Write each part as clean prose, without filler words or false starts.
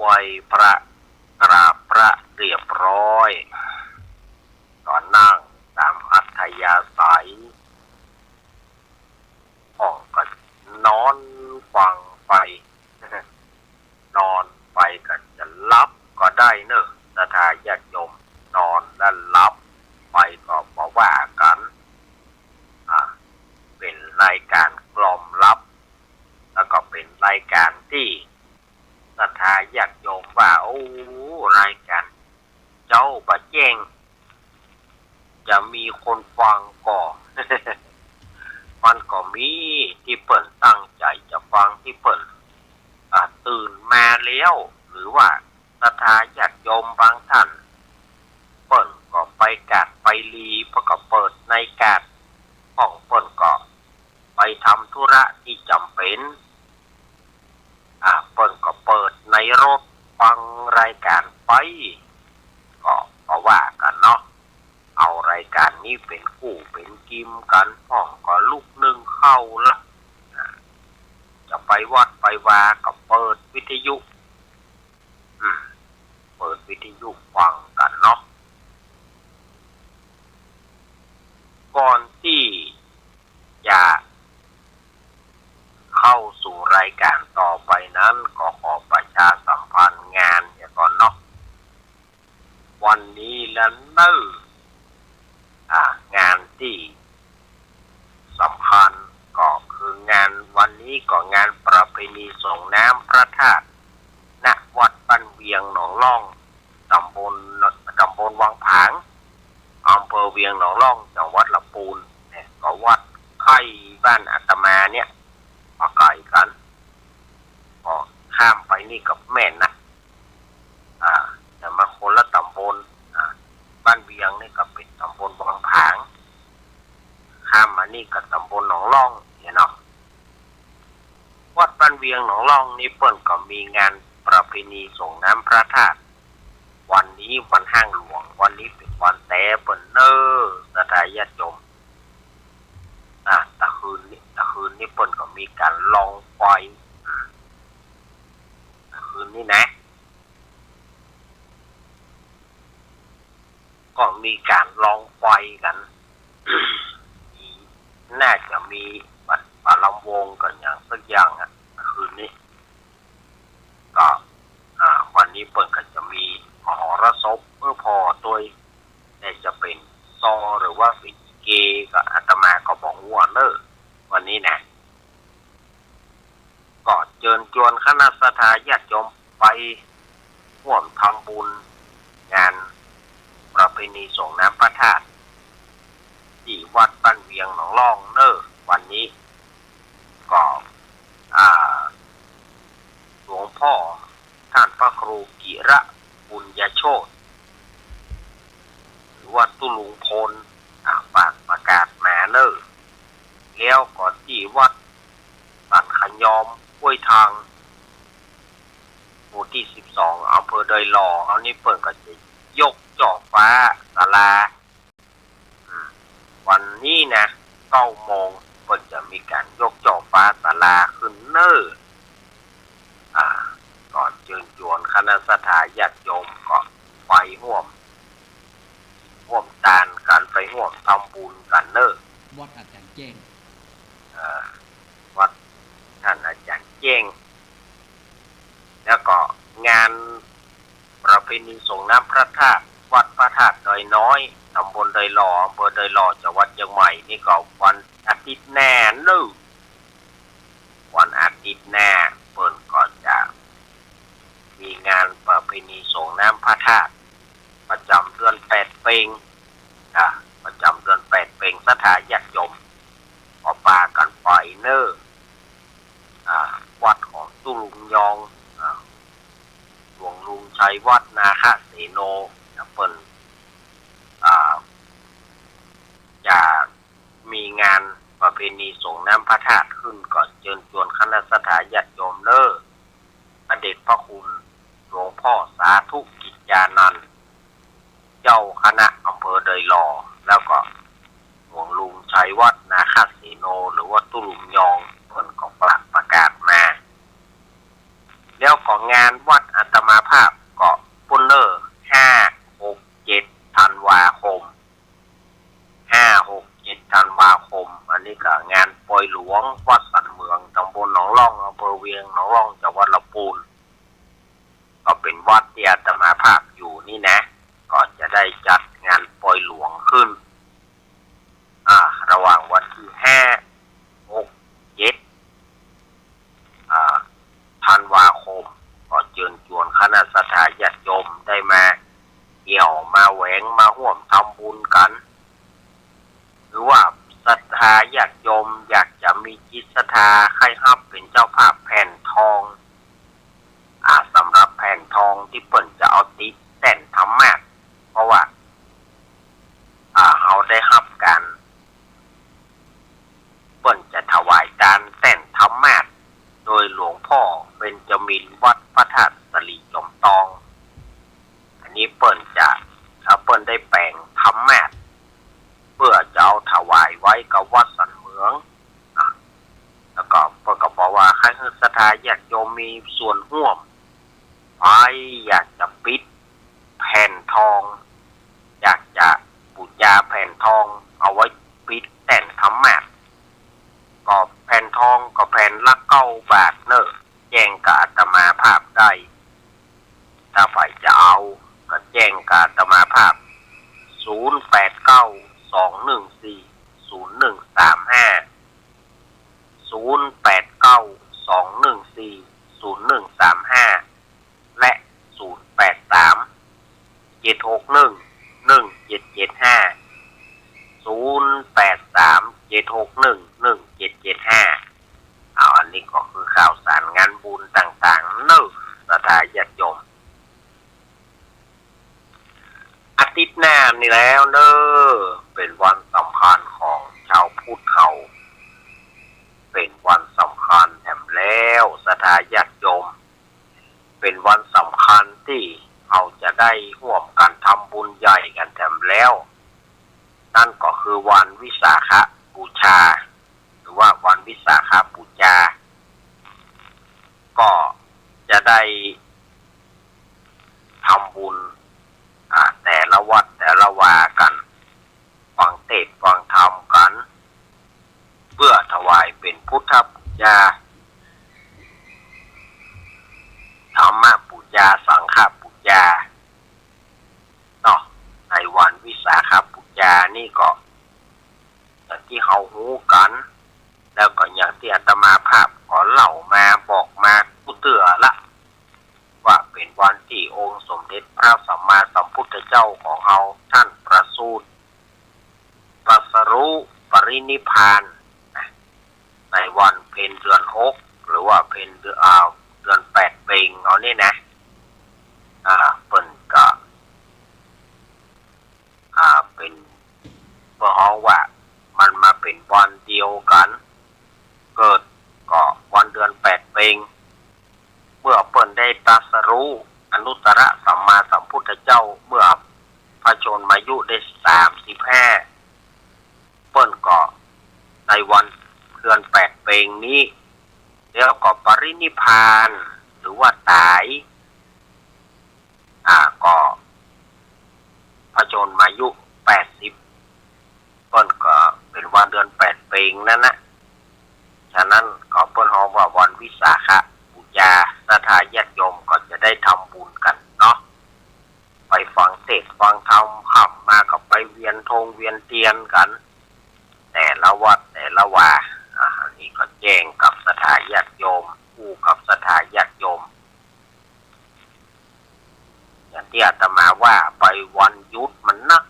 ไหว้พระกราบพระเรียบร้อยก็นั่งตามอัธยาศัยห้องก็นอนฟังไปนอนไปก็จะลับก็ได้เนอะศรัทธาญาติโยมนอนแล้วลับไปก็บอกว่ากันเป็นรายการกล่อมลับแล้วก็เป็นรายการที่ศรัทธาญาติโยมว่าโอ้รายการเจ้าบะแจ้งจะมีคนฟังก่อน มันก็มีที่เปิ่นตั้งใจจะฟังที่เปิ่นตื่นมาแล้วหรือว่าศรัทธาญาติโยมบางท่านเปิ่นก็ไปกาดไปลีเพราะก็เปิดในกาดห้องเปิ่นก็ไปทำธุระที่จำเป็นเปิ่นก็เปิดในรถฟังรายการไปก็ว่ากันเนาะเอารายการนี้เป็นคู่เป็นกิมกันห้องก็ลูกนึงเข้าละจะไปวัดไปวาก็เปิดวิทยุเปิดวิทยุฟังกันเนาะก่อนที่จะเข้าสู่รายการต่อไปนั้นก็ขอประชาสัมพันธ์งานเนี่ยก่อนเนาะวันนี้แล้วเนงานที่สำคัญก็คืองานวันนี้ก็งานประเพณีส่งน้ำพระธาตุณวัดบ้านเวียงหนองล่องตำบลวังผางอำเภอเวียงหนองล่องจังหวัดลำพูนเนี่ยก็วัดไข่บ้านอาตมาเนี่ยมาไกลกันก็ข้ามไปนี่กับแม่นะแต่มาคนละตำบลบ้านเวียงนี่ก็เป็นตำบลวังผางข้ามมานี่กับตำบลหนองล่องเนี่ยเนาะวัดบ้านเวียงหนองล่องนี่เปิ้นก็มีงานประเพณีส่งน้ำพระธาตุวันนี้วันห้างหลวงวันนี้เป็นวันแต่เปิ้นเนอศรัทธาญาติโยมตะคืนนี้เปิ้นก็มีการลองไฟตะคืนนี้นะก็มีการลองไฟกัน น่าจะมีปาลำวงกันอย่างสักอย่างคืนนี้ก็วันนี้เปิดก็จะมีมหรสพเพื่อพอตัวแต่จะเป็นซอหรือว่าเป็นเกก็อาตมาก็บอกว่าเนอะวันนี้นะก็เชิญชวนคณะศรัทธาญาติโยมไปร่วมทำบุญงานประเพณีส่งน้ำพระธาตุที่วัดบ้านเวียงหนองล่องเนอวันนี้ก็หลวงพ่อท่านพระครูกิระบุญญโชติหรือว่าตุลุงพลฝากประกาศมาเนอแล้วก็ที่วัดสันขยอมห้วยทางหมู่ที่12อำเภอดอยหล่อเอานี่เปิดก็จะยกจอฟ้าศาลาวันนี้นะ9 โมงก็จะมีการยกจอฟ้าศาลาขึ้นเนอก่อนเชิญชวนคณะศรัทธาญาติโยมก็ไปร่วมทานกันไปร่วมทำบุญกันเนอวัดอาจารย์แจ้งวัดท่านอาจารย์แจ้งแล้วก็งานประเพณีส่งน้ำพระธาตุวัดพระธาตุดอยน้อยตำบลดอยหล่ออำเภอดอยหล่อจังหวัดเชียงใหม่นี่ก็วันอาทิตย์แน่เนอะวันอาทิตย์แน่เปิ่นก็จะมีงานประเพณีส่งน้ำพระธาตุประจำเดือน8 เพ็งประจำเดือน8 เพ็งศรัทธาญาติโยมก็ปากันไปเนอะวัดของตุลุงยองหลวงลุงชัยวัดนาคเสโนเปิ้นจะมีงานประเพณีส่งน้ำพระธาตุขึ้นก่อนเชิญชวนคณะศรัทธาญาติโยมเนอพระเดชพระคุณหลวงพ่อสาธุกิจญานันท์เจ้าคณะอำเภอดอยหล่อแล้วก็หลวงลุงชัยวัดนาคเสโนหรือว่าตุลุงยองเพิ่นก็ประกาศมาแล้วก็งานวัดอาตมา ปอยหลวงวัดสันเมืองตำบลหนองล่องอำเภอเวียงหนองล่องจังหวัดลำพูนก็เป็นวัดที่อาตมาภาพอยู่นี่นะก็จะได้จัดงานปอยหลวงขึ้นระหว่างวันที่5-6-7ธันวาคมก็เชิญชวนคณะสัตยาติโยมได้มาเกี่ยวมาแหวงมาร่วมทำบุญกันหรือว่าศรัทธาญาติโยมอยากจะมีจิตศรัทธาใครฮับเป็นเจ้าภาพแผ่นทองสำหรับแผ่นทองที่เปิ่นจะเอาติดแต่นธรรมะเพราะว่าเขาได้ฮับกันเปิ่นจะถวายการแต่นธรรมะโดยหลวงพ่อเบญจมินทร์วัดพระธาตุสลีจอมตองอันนี้เปิ่นได้แปลงธรรมะเพื่อจะเอาถวายไว้กับวัดสันเมืองแล้วก็เปิ่นก็บอกว่าใครศรัทธาญาติโยมมีส่วนร่วมอยากจะปิดแผ่นทองอยากจะบูชาแผ่นทองเอาไว้ปิดแต่นธรรมะก็แผ่นทองก็แผ่นละ9 บาทเนอะแจ้งกับอาตมาภาพได้ถ้าฝ่ายจะเอาก็แจ้งกับอาตมาภาพ0827614035และ0837611775อันนี้ก็คือข่าวสารงานบุญต่างๆเนอะศรัทธาญาติโยมอาทิตย์หน้านี่แล้วเนอะเป็นวันสำคัญของชาวพุทธเขาเป็นวันสำคัญแถมแล้วศรัทธาญาติโยมเป็นวันสำคัญที่เราจะได้ร่วมกันทำบุญใหญ่กันแถมแล้วนั่นก็คือวันวิสาขบูชาหรือว่าวันวิสาขบูชาก็จะได้ทำบุญแต่ละวัดแต่ละวากันฟังเทศน์ฟังธรรมกันเพื่อถวายเป็นพุทธบูชาธรรมบูชาสังฆบูชาเนาะในวันวิสาขบูชานี่ก็อย่างที่เขาหูกันแล้วก็อย่างที่อาตมาภาพขอเล่ามาบอกมาผู้เตือละว่าเป็นวันที่องค์สมเด็จพระสัมมาสัมพุทธเจ้าของเราท่านประสูติตรัสรู้ปรินิพพานในวันเพ็ญเดือน6หรือว่าเพ็ญเดือน8เพ็งเอาเนี่ยนะเปิ่นก็เป็นเพราะว่ามันมาเป็นวันเดียวกันเกิดก็วันเดือน8เพ็งเมื่อเปิ่นได้ตรัสรู้อนุตตรสัมมาสัมพุทธเจ้าเมื่อพระชนมายุได้35เปิ่นก็ในวันเดือน8เพ็งนี้แล้วก็ปรินิพพานหรือว่าตายก็พระชนมายุ80ต้นก็เป็นวันเดือน8เพ็งนั่นนะฉะนั้นก็เปิ้นฮ้องว่าวันวิสาขบูชาศรัทธาญาติโยมก็จะได้ทำบุญกันเนาะไปฟังเทศน์ฟังธรรมค่ำมาก็ไปเวียนธงเวียนเทียนกันแต่ละวัดแต่ละวาอันนี้ก็แจ้งกับศรัทธาญาติโยมคู่กับศรัทธาญาติโยมอย่างที่อาตมาว่าไปวันหยุดมันนัก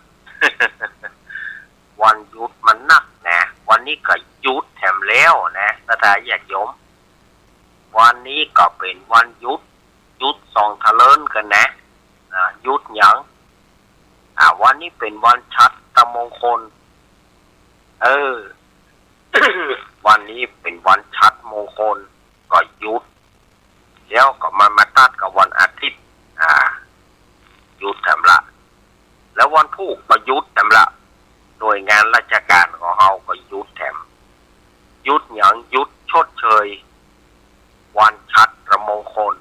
วันหยุดมันนักนะวันนี้ก็หยุดแถมแล้วนะศรัทธาญาติโยมวันนี้ก็เป็นวันหยุดส่องทะเลินกันนะหยุดหยังวันนี้เป็นวันชัดตมงคลวันนี้เป็นวันชัดมงคลก็หยุดแล้วก็มาตัดกับวันอาทิตย์หยุดแถมละแล้ววันพุธก็หยุดแถมละโดยงานราชการของเราก็หยุดแถมหยุดหยังหยุดชดเชยวันชัดมงคล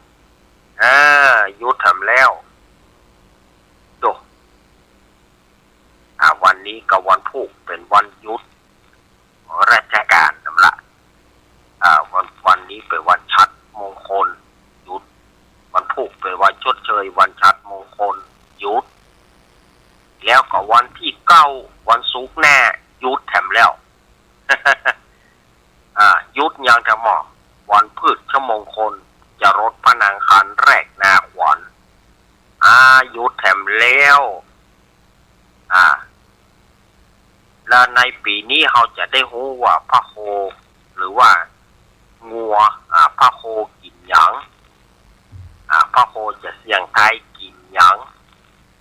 หยุดแถมแล้วดูวันนี้กับวันพุธเป็นวันหยุดของราชการแถมละ ยวันชัดมงคลหยุดแล้วก็วันที่9วันศุกร์แน่หยุดแถมแล้ว หยุดยังจะหมอวันพืชมงคลจะรถพนังคันแรกนาขวัญหยุดแถมแล้วแล้วในปีนี้เราจะได้รู้ว่าพระโคหรือว่างัวพระโคกินหยังพระโคจะเสี่ยงทายกินหยัง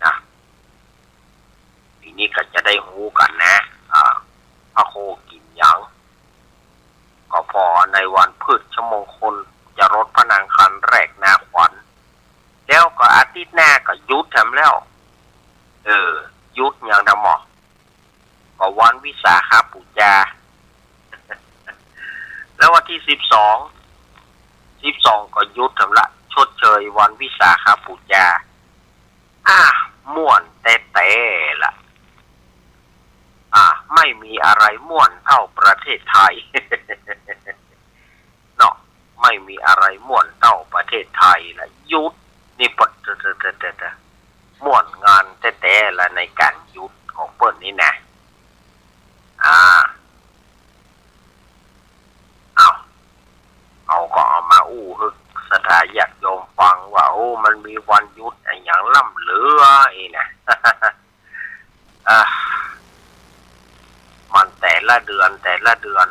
นะปีนี้ก็จะได้รู้กันนะพระโคกินหยังก็พอในวันพืชมงคลจะรถพนังคันแรกนาขวัญแล้วก็อาทิตย์หน้าก็หยุดแถมแล้วหยุดอย่างดำหมอก็วันวิสาขบูชา แล้ววันที่12ก็หยุดแถมละชดเชยวันวิสาขบูชาม่วนแต่ละไม่มีอะไรม่วนเท่าประเทศไทย เนาะไม่มีอะไรม่วนเท่าประเทศไทยละหยุดนี่ปดม่วนงานแต่ละในการหยุดของเปิ้นนี่นะเอาก็เอามาฮึกสถาญาติโยมฟังว่ามันมีวันหยุดอย่างล่ำเหลือนะ มันแต่ละเดือน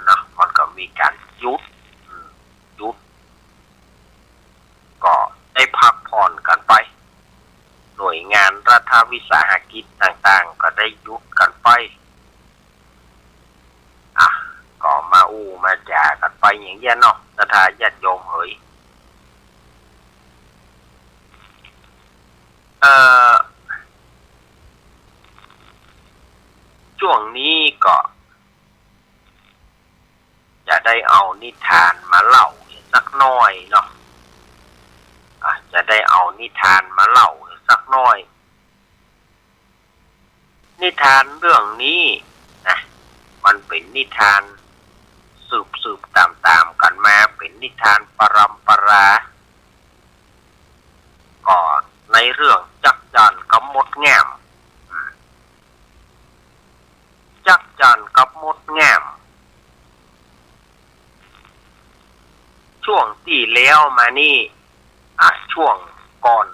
นะมันก็มีการหยุดก็ได้พักผ่อนกันไปหน่วยงานรัฐวิสาหกิจต่างๆก็ได้หยุดกันไปก็มาจากันไปอย่างเงี้ยเนาะสถาญาติโยมเฮ้ยช่วงนี้ก็จะได้เอานิทานมาเล่าสักหน่อยเนาะจะได้เอานิทานมาเล่าสักหน่อยนิทานเรื่องนี้นะมันเป็นนิทานสืบตามกันมาเป็นนิทานปรำปราก่อนในเรื่องจักจั่นกับมดแง่มจักจั่นกับมดแง่มช่วงที่แล้วมานี่ช่วงก่อน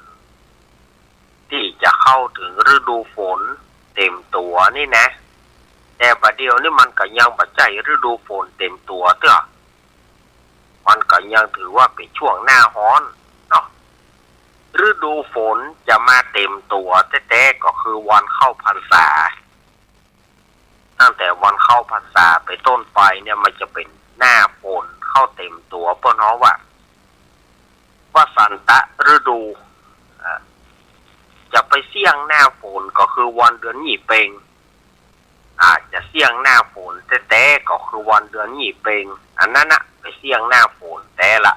ที่จะเข้าถึงฤดูฝนเต็มตัวนี่นะแต่บัดเดียวนี่มันก็ยังปัจจัยฤดูฝนเต็มตัวเต้อมันก็ยังถือว่าเป็นช่วงหน้าร้อนเนาะฤดูฝนจะมาเต็มตัวแต่ก็คือวันเข้าพรรษาตั้งแต่วันเข้าพรรษาไปต้นไปเนี่ยมันจะเป็นหน้าฝนเข้าเต็มตัวเพราะว่าสันตะฤดูจะไปเสี่ยงหน้าฝนก็คือวันเดือนหยี่เปงจะเสี่ยงหน้าฝนแต่ก็คือวันเดือนหยี่เปงอันนั้นนะไปเสี่ยงหน้าฝนแต่ละ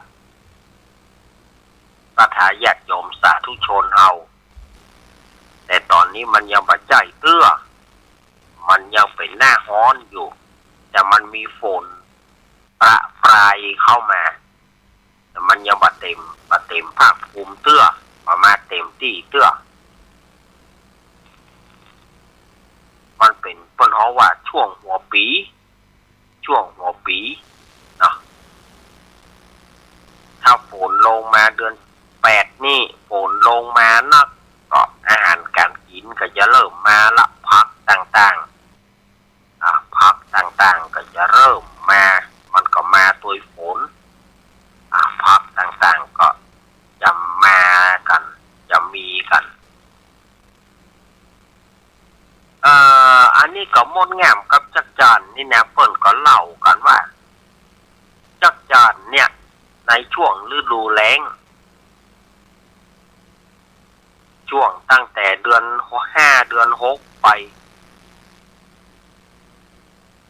สถาญาติโยมสาธุชนเฮาแต่ตอนนี้มันยังปัจจัยเตื้อมันยังเป็นหน้าร้อนอยู่แต่มันมีฝนประปรายเข้ามาแต่มันยังบ่เต็มภาคภูมิเตื้อมาเต็มที่เตื้อมันเป็นเพราะว่าช่วงหัวปีเนาะถ้าฝนลงมาเดือน8นี่ฝนลงมานักก็อาหารการกินก็จะเริ่มมาละพักต่างๆก็จะเริ่มมามันก็มาตัวฝนพักต่างๆก็จะมากันจะมีกันอันนี้ก็มดแง่มกับจักจั่นนี่นะเปิ้นก็เล่ากันว่าจักจั่นเนี่ยในช่วงฤดูแล้งช่วงตั้งแต่เดือน5เดือน6ไป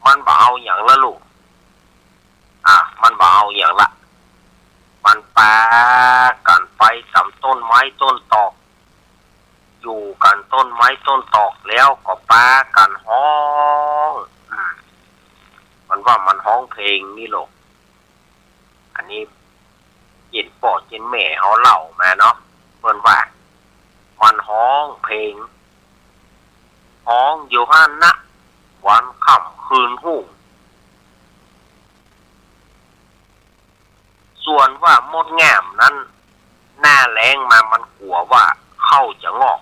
มันบ่เอาอย่างละลูกมันบ่เอาอย่างละมันปากันไปสำต้นไม้ต้นตอกอยู่กันต้นไม้ต้นตอกแล้วก็ปากันห้องมันว่ามันห้องเพลงนี่ลูกอันนี้ยินพ่อยินแม่เขาเล่ามาเนาะเพิ่นว่า มันห้องเพลงห้องอยู่หันนะวันค่ำคืนหุ่งส่วนว่ามดแง่มนั้นหน้าแล้งมามันกลัวว่าเข้าจะงอก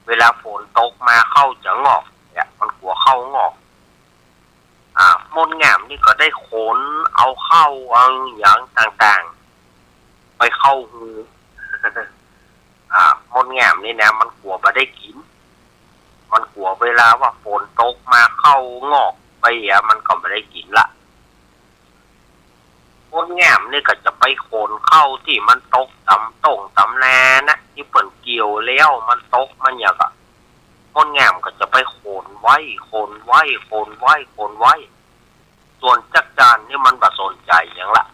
เวลาฝนตกมาเข้าจะงอกเนี่ยมันกลัวเข้างอกมดแง่มนี่ก็ได้ขนเอาเข้าเอาอย่างต่างๆไปเข้าหูมดแง่มนี่นะมันกลัวมาได้กินมันกลัวเวลาว่าฝนตกมาเข้างอกไปมันก็ไม่ได้กินละมดแง่มนี่ก็จะไปโคนเข้าที่มันตกตำแลนะที่เปิ่นเกี่ยวแล้วมันตกมันอย่างก็มดแง่มก็จะไปโคนไว้ส่วนจักรจั่นนี่มันบ่สนใจอย่างละ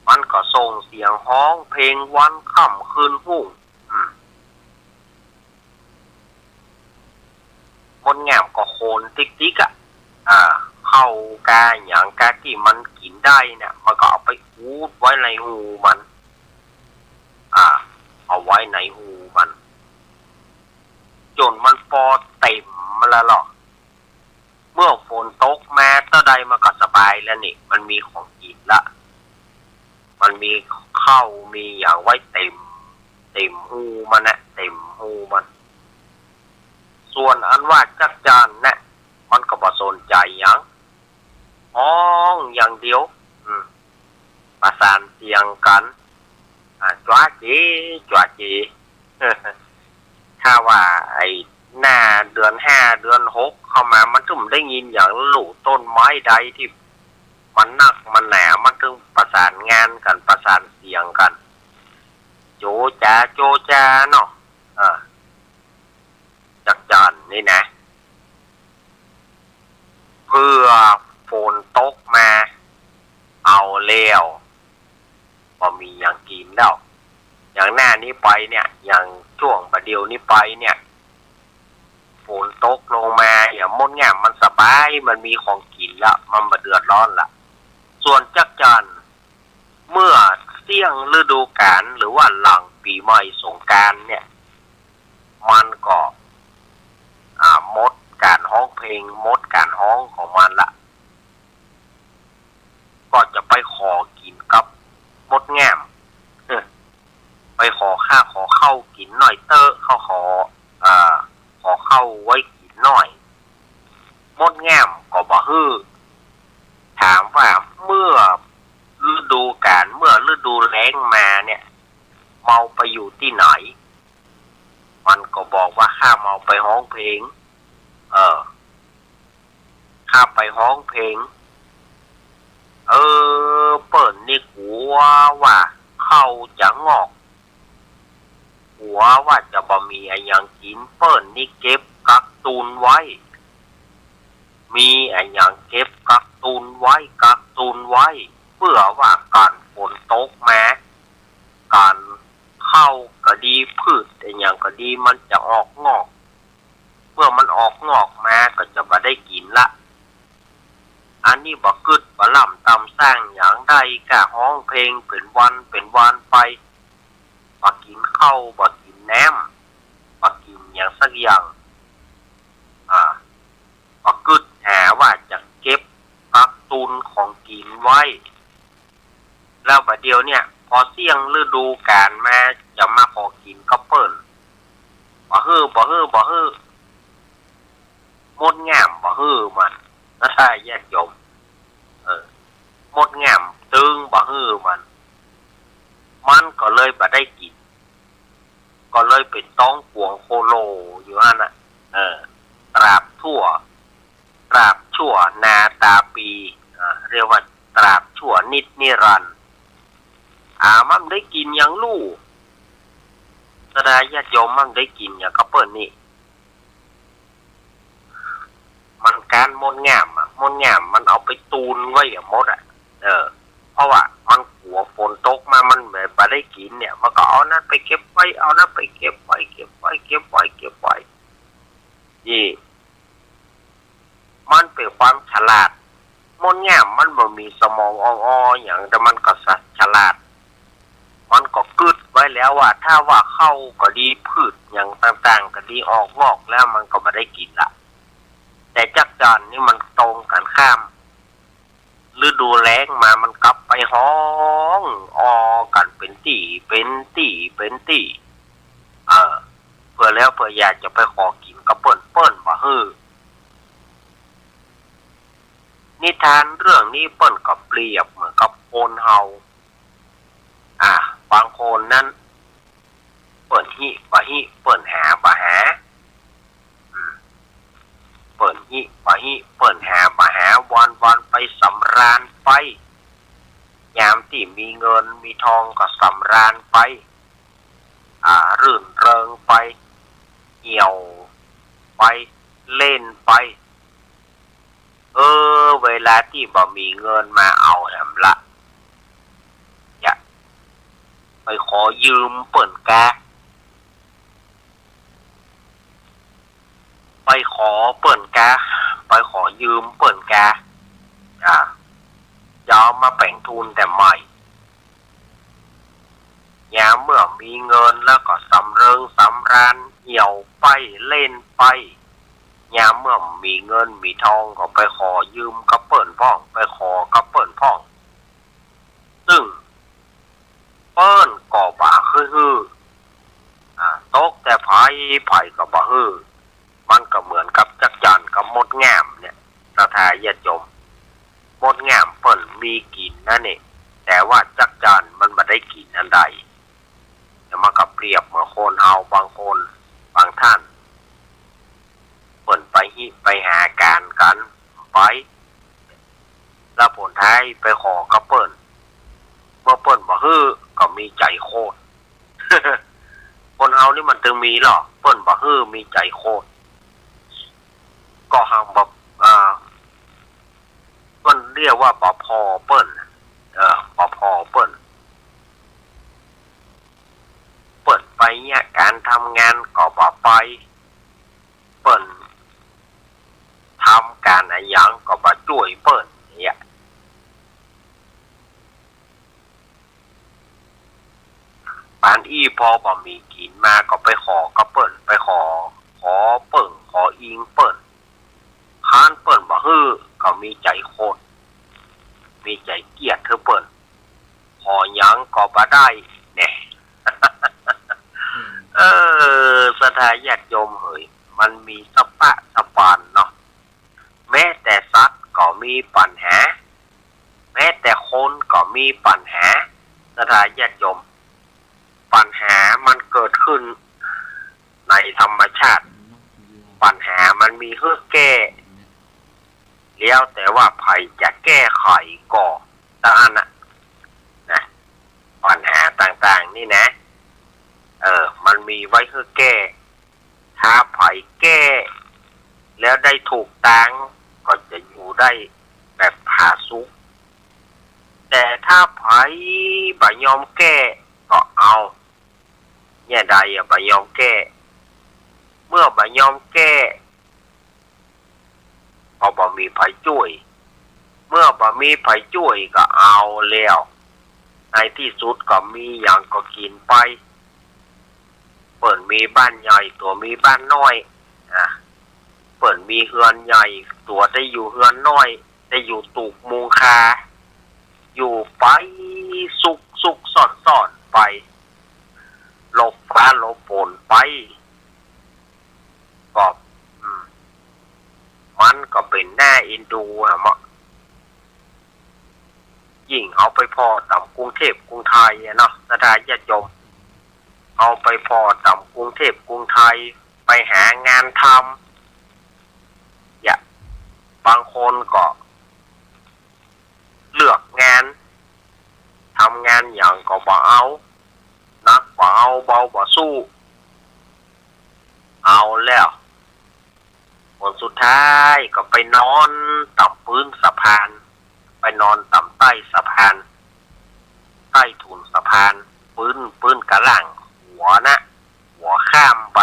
มันก็ส่งเสียงฮ้องเพลงวันค่ำคืนหุ่งมดแง่มก็โคนติ๊กเข้ากาอย่างกาที่มันกินได้เนี่ยมันก็เอาไปอูดไว้ในหูมันเอาไว้ในหูมันจนมันพอเต็มมาแล้วหรอกเมื่อฝนตกมาเท่าใดมันก็สบายแล้วนี่มันมีของกินละมันมีข้าวมีอย่างไว้เต็มหูมันนะเต็มหูมันส่วนอันว่าจักรจั่นนะมันก็บ่สนใจอย่างห้องอย่างเดียวประสานเสียงกันจ้าจีถ้าว่าไอ้หน้าเดือน5เดือน6เข้ามามันถึงได้ยินอย่างลูกต้นไม้ใดที่มันนักมันหนามันถึงประสานงานกันประสานเสียงกันโจจ้าเนาะจักรจั่นนี่นะเพื่อฝนตกมาเอาแล้วพอมีอย่างกินแล้วอย่างหน้านี้ไปเนี่ยอย่างช่วงประเดี๋ยวนี้ไปเนี่ยฝนตกลงมาอย่างมดแง่มมันสบายมันมีของกินละมันบ่เดือดร้อนละส่วนจักรจั่นเมื่อเสี่ยงฤดูกาลหรือว่าหลังปีใหม่สงกรานต์เนี่ยมันก็มดการฮ้องเพลงมดการฮ้องของมันละก็จะไปขอกินกับมดแง่มไปขอเข้ากินหน่อยเตอร์เขาขอเข้าไว้กินหน่อยมดแง่มก็บ่ฮื้อถามว่าเมื่อฤดูกาลเมื่อฤดูแล้งมาเนี่ยเมาไปอยู่ที่ไหนมันก็บอกว่าข้าเมาไปฮ้องเพลงข้าไปฮ้องเพลงเปิ่นนี่กลัวว่าเข้าจะงอกกลัวว่าจะบ่มีอะไรอย่างกินเปิ่นนี่เก็บกักตุนไว้มีอะไรอย่างเก็บกักตุนไว้เพื่อว่าการฝนตกมาการเข้าก็ดีพืชแต่อย่างก็ดีมันจะออกงอกเมื่อมันออกงอกมาก็จะบ่ได้กินละอันนี้บ่กึดบ่ล่ำตำสร้างอย่างใดกะฮ้องเพลงเป็นวันไปบ่กินข้าวบ่กินแหนมบ่กินอย่างสักอย่างบ่กึดหาว่าจะเก็บกักตุนของกินไว้แล้วบัดเดียวเนี่ยพอเสี่ยงฤดูกาลมาจะมาขอกินก็เปิ้นบ่ฮื้อมดแง่มบ่ฮื้อมันถ้าแยกยมมดแง่มตึงบ่ฮื้อมันก็เลยบ่ได้กินก็เลยเป็นต้องปวงโคโลอยู่นั่นน่ะตราบชั่วนาตาปีเรียกว่าตราบชั่วนิรันดร์มันได้กินอย่างลูกแสดงญาติโยมมันได้กินอย่างกระเปิ้นนี่มันการมดแง่มมันเอาไปตูนไว้อย่างมดเพราะว่ามันกลัวฝนตกมามันไม่ได้กินเนี่ยมันก็เอานั่นไปเก็บไว้นี่มันเป็นความฉลาดมดแง่มมันบ่มีสมองอ่อๆอย่างแต่มันก็ฉลาดมันก็กึดไว้ ว้แล้วว่าถ้าว่าเข้าก็ดีพืชอย่างต่างๆก็ดีออกงอกแล้วมันก็ไม่ได้กินละแต่จักจั่นนี่มันตรงกันข้ามฤดูแล้งมามันกลับไปห้องออกันเป็นตี่เพื่อแล้วเพื่ออยากจะไปขอกินก็เปิ้นบ่ฮื้อนิทานเรื่องนี้เปิ้นก็เปรียบเหมือนกับโคนเฮาบางโคนนั้นเปิ้นหิบ่หิเปิ้นหาบ่หาเปิ้นหิบ่หิเปิ้นหาบ่หาวันไปสำราญไปยามที่มีเงินมีทองก็สำราญไปรื่นเริงไปเหี่ยวไปเล่นไปเวลาที่บ่มีเงินมาเอาแหมละอย่าไปขอยืมเปิ้นแกไปขอเปิ้นแกไปขอยืมเปิ้นแกจะเอามาแบ่งทุนแต่ใหม่ยามเมื่อมีเงินแล้วก็สำเริงสำราญเหี่ยวไปเล่นไปยามเมื่อมีเงินมีทองก็ไปขอยืมกับเปิ้นพ่องไปขอกับเปิ้นพ่องซึ่งเปิ้นก็บ่ฮื้อตกแต่ไผก็บ่ฮื้อมันก็เหมือนกับจักจั่นกับมดงามเนี่ยสถาญาติโยมมดงามเปิ้นมีกินนะนี่แต่ว่าจักจั่นมันบ่ได้กินอันใดจะมากับเปรียบเหมือนโคนเฮาบางคนบางท่านเปิ้นไปหาการกันไปแล้วผลท้ายไปขอกับเปิ้นเมื่อเปิ้นบ่ฮื้อก็มีใจโคตร คนเฮานี่มันถึงมีหรอเปิ้นบ่ฮื้อมีใจโคตรก็หังแบบมันเรียกว่าบ่พอเปิ้นบ่พอเปิ้นไปเนี่ยการทำงานก็บ่ไปเปิ้นทำการอะไรอย่างก็บ่ช่วยเปิ้นเนี่ยปานอีพอบ่มีกินมาก็ไปขอกับเปิ้นไปขอเปิ้นขออิงเปิ้นค้านเปิ้นบ่ฮื้อก็มีใจโคตรมีใจเกลียดเธอเปิ้นขอหยังก็บ่ได้แน่สถาญาติโยมเฮ้ยมันมีสปานเนาะแม้แต่สัตว์ก็มีปัญหาแม้แต่คนก็มีปัญหาสถาญาติโยมปัญหามันเกิดขึ้นในธรรมชาติปัญหามันมีให้แก้แล้วแต่ว่าใครจะแก้ไขก็ตามนะปัญหาต่างๆนี่นะมันมีไว้ให้แก้ถ้าไผแก้แล้วได้ถูกตังก็จะอยู่ได้แบบผาสุกแต่ถ้าไผบ่ยอมแก้ก็เอาเนี่ยใดบ่ยอมแก้เมื่อบ่ยอมแก้ก็บ่มีไผช่วยเมื่อบ่มีไผช่วยก็เอาแล้วในที่สุดก็มีอย่างก็กินไปเปิ่นมีบ้านใหญ่ตัวมีบ้านน้อยเปิ่นมีเฮือนใหญ่ตัวได้อยู่เฮือนน้อยได้อยู่ตูกมุงคาอยู่ไปสุกซ่อนไปหลบฟ้าหลบฝนไปก็มันก็เป็นหน้าเอ็นดูอะมั้งยิ่งเอาไปพอต่ำกรุงเทพกรุงไทยเนาะสถาญาติโยมเอาไปพอต่ำกรุงเทพกรุงไทยไปหางานทำบางคนก็เลือกงานทำงานอย่างก็บ่เอานักบ่เอาเบาบ่สู้เอาแล้วผลสุดท้ายก็ไปนอนต่ำพื้นสะพานไปนอนต่ำใต้สะพานใต้ถุนสะพานปืนกระหลังหัวข้ามไป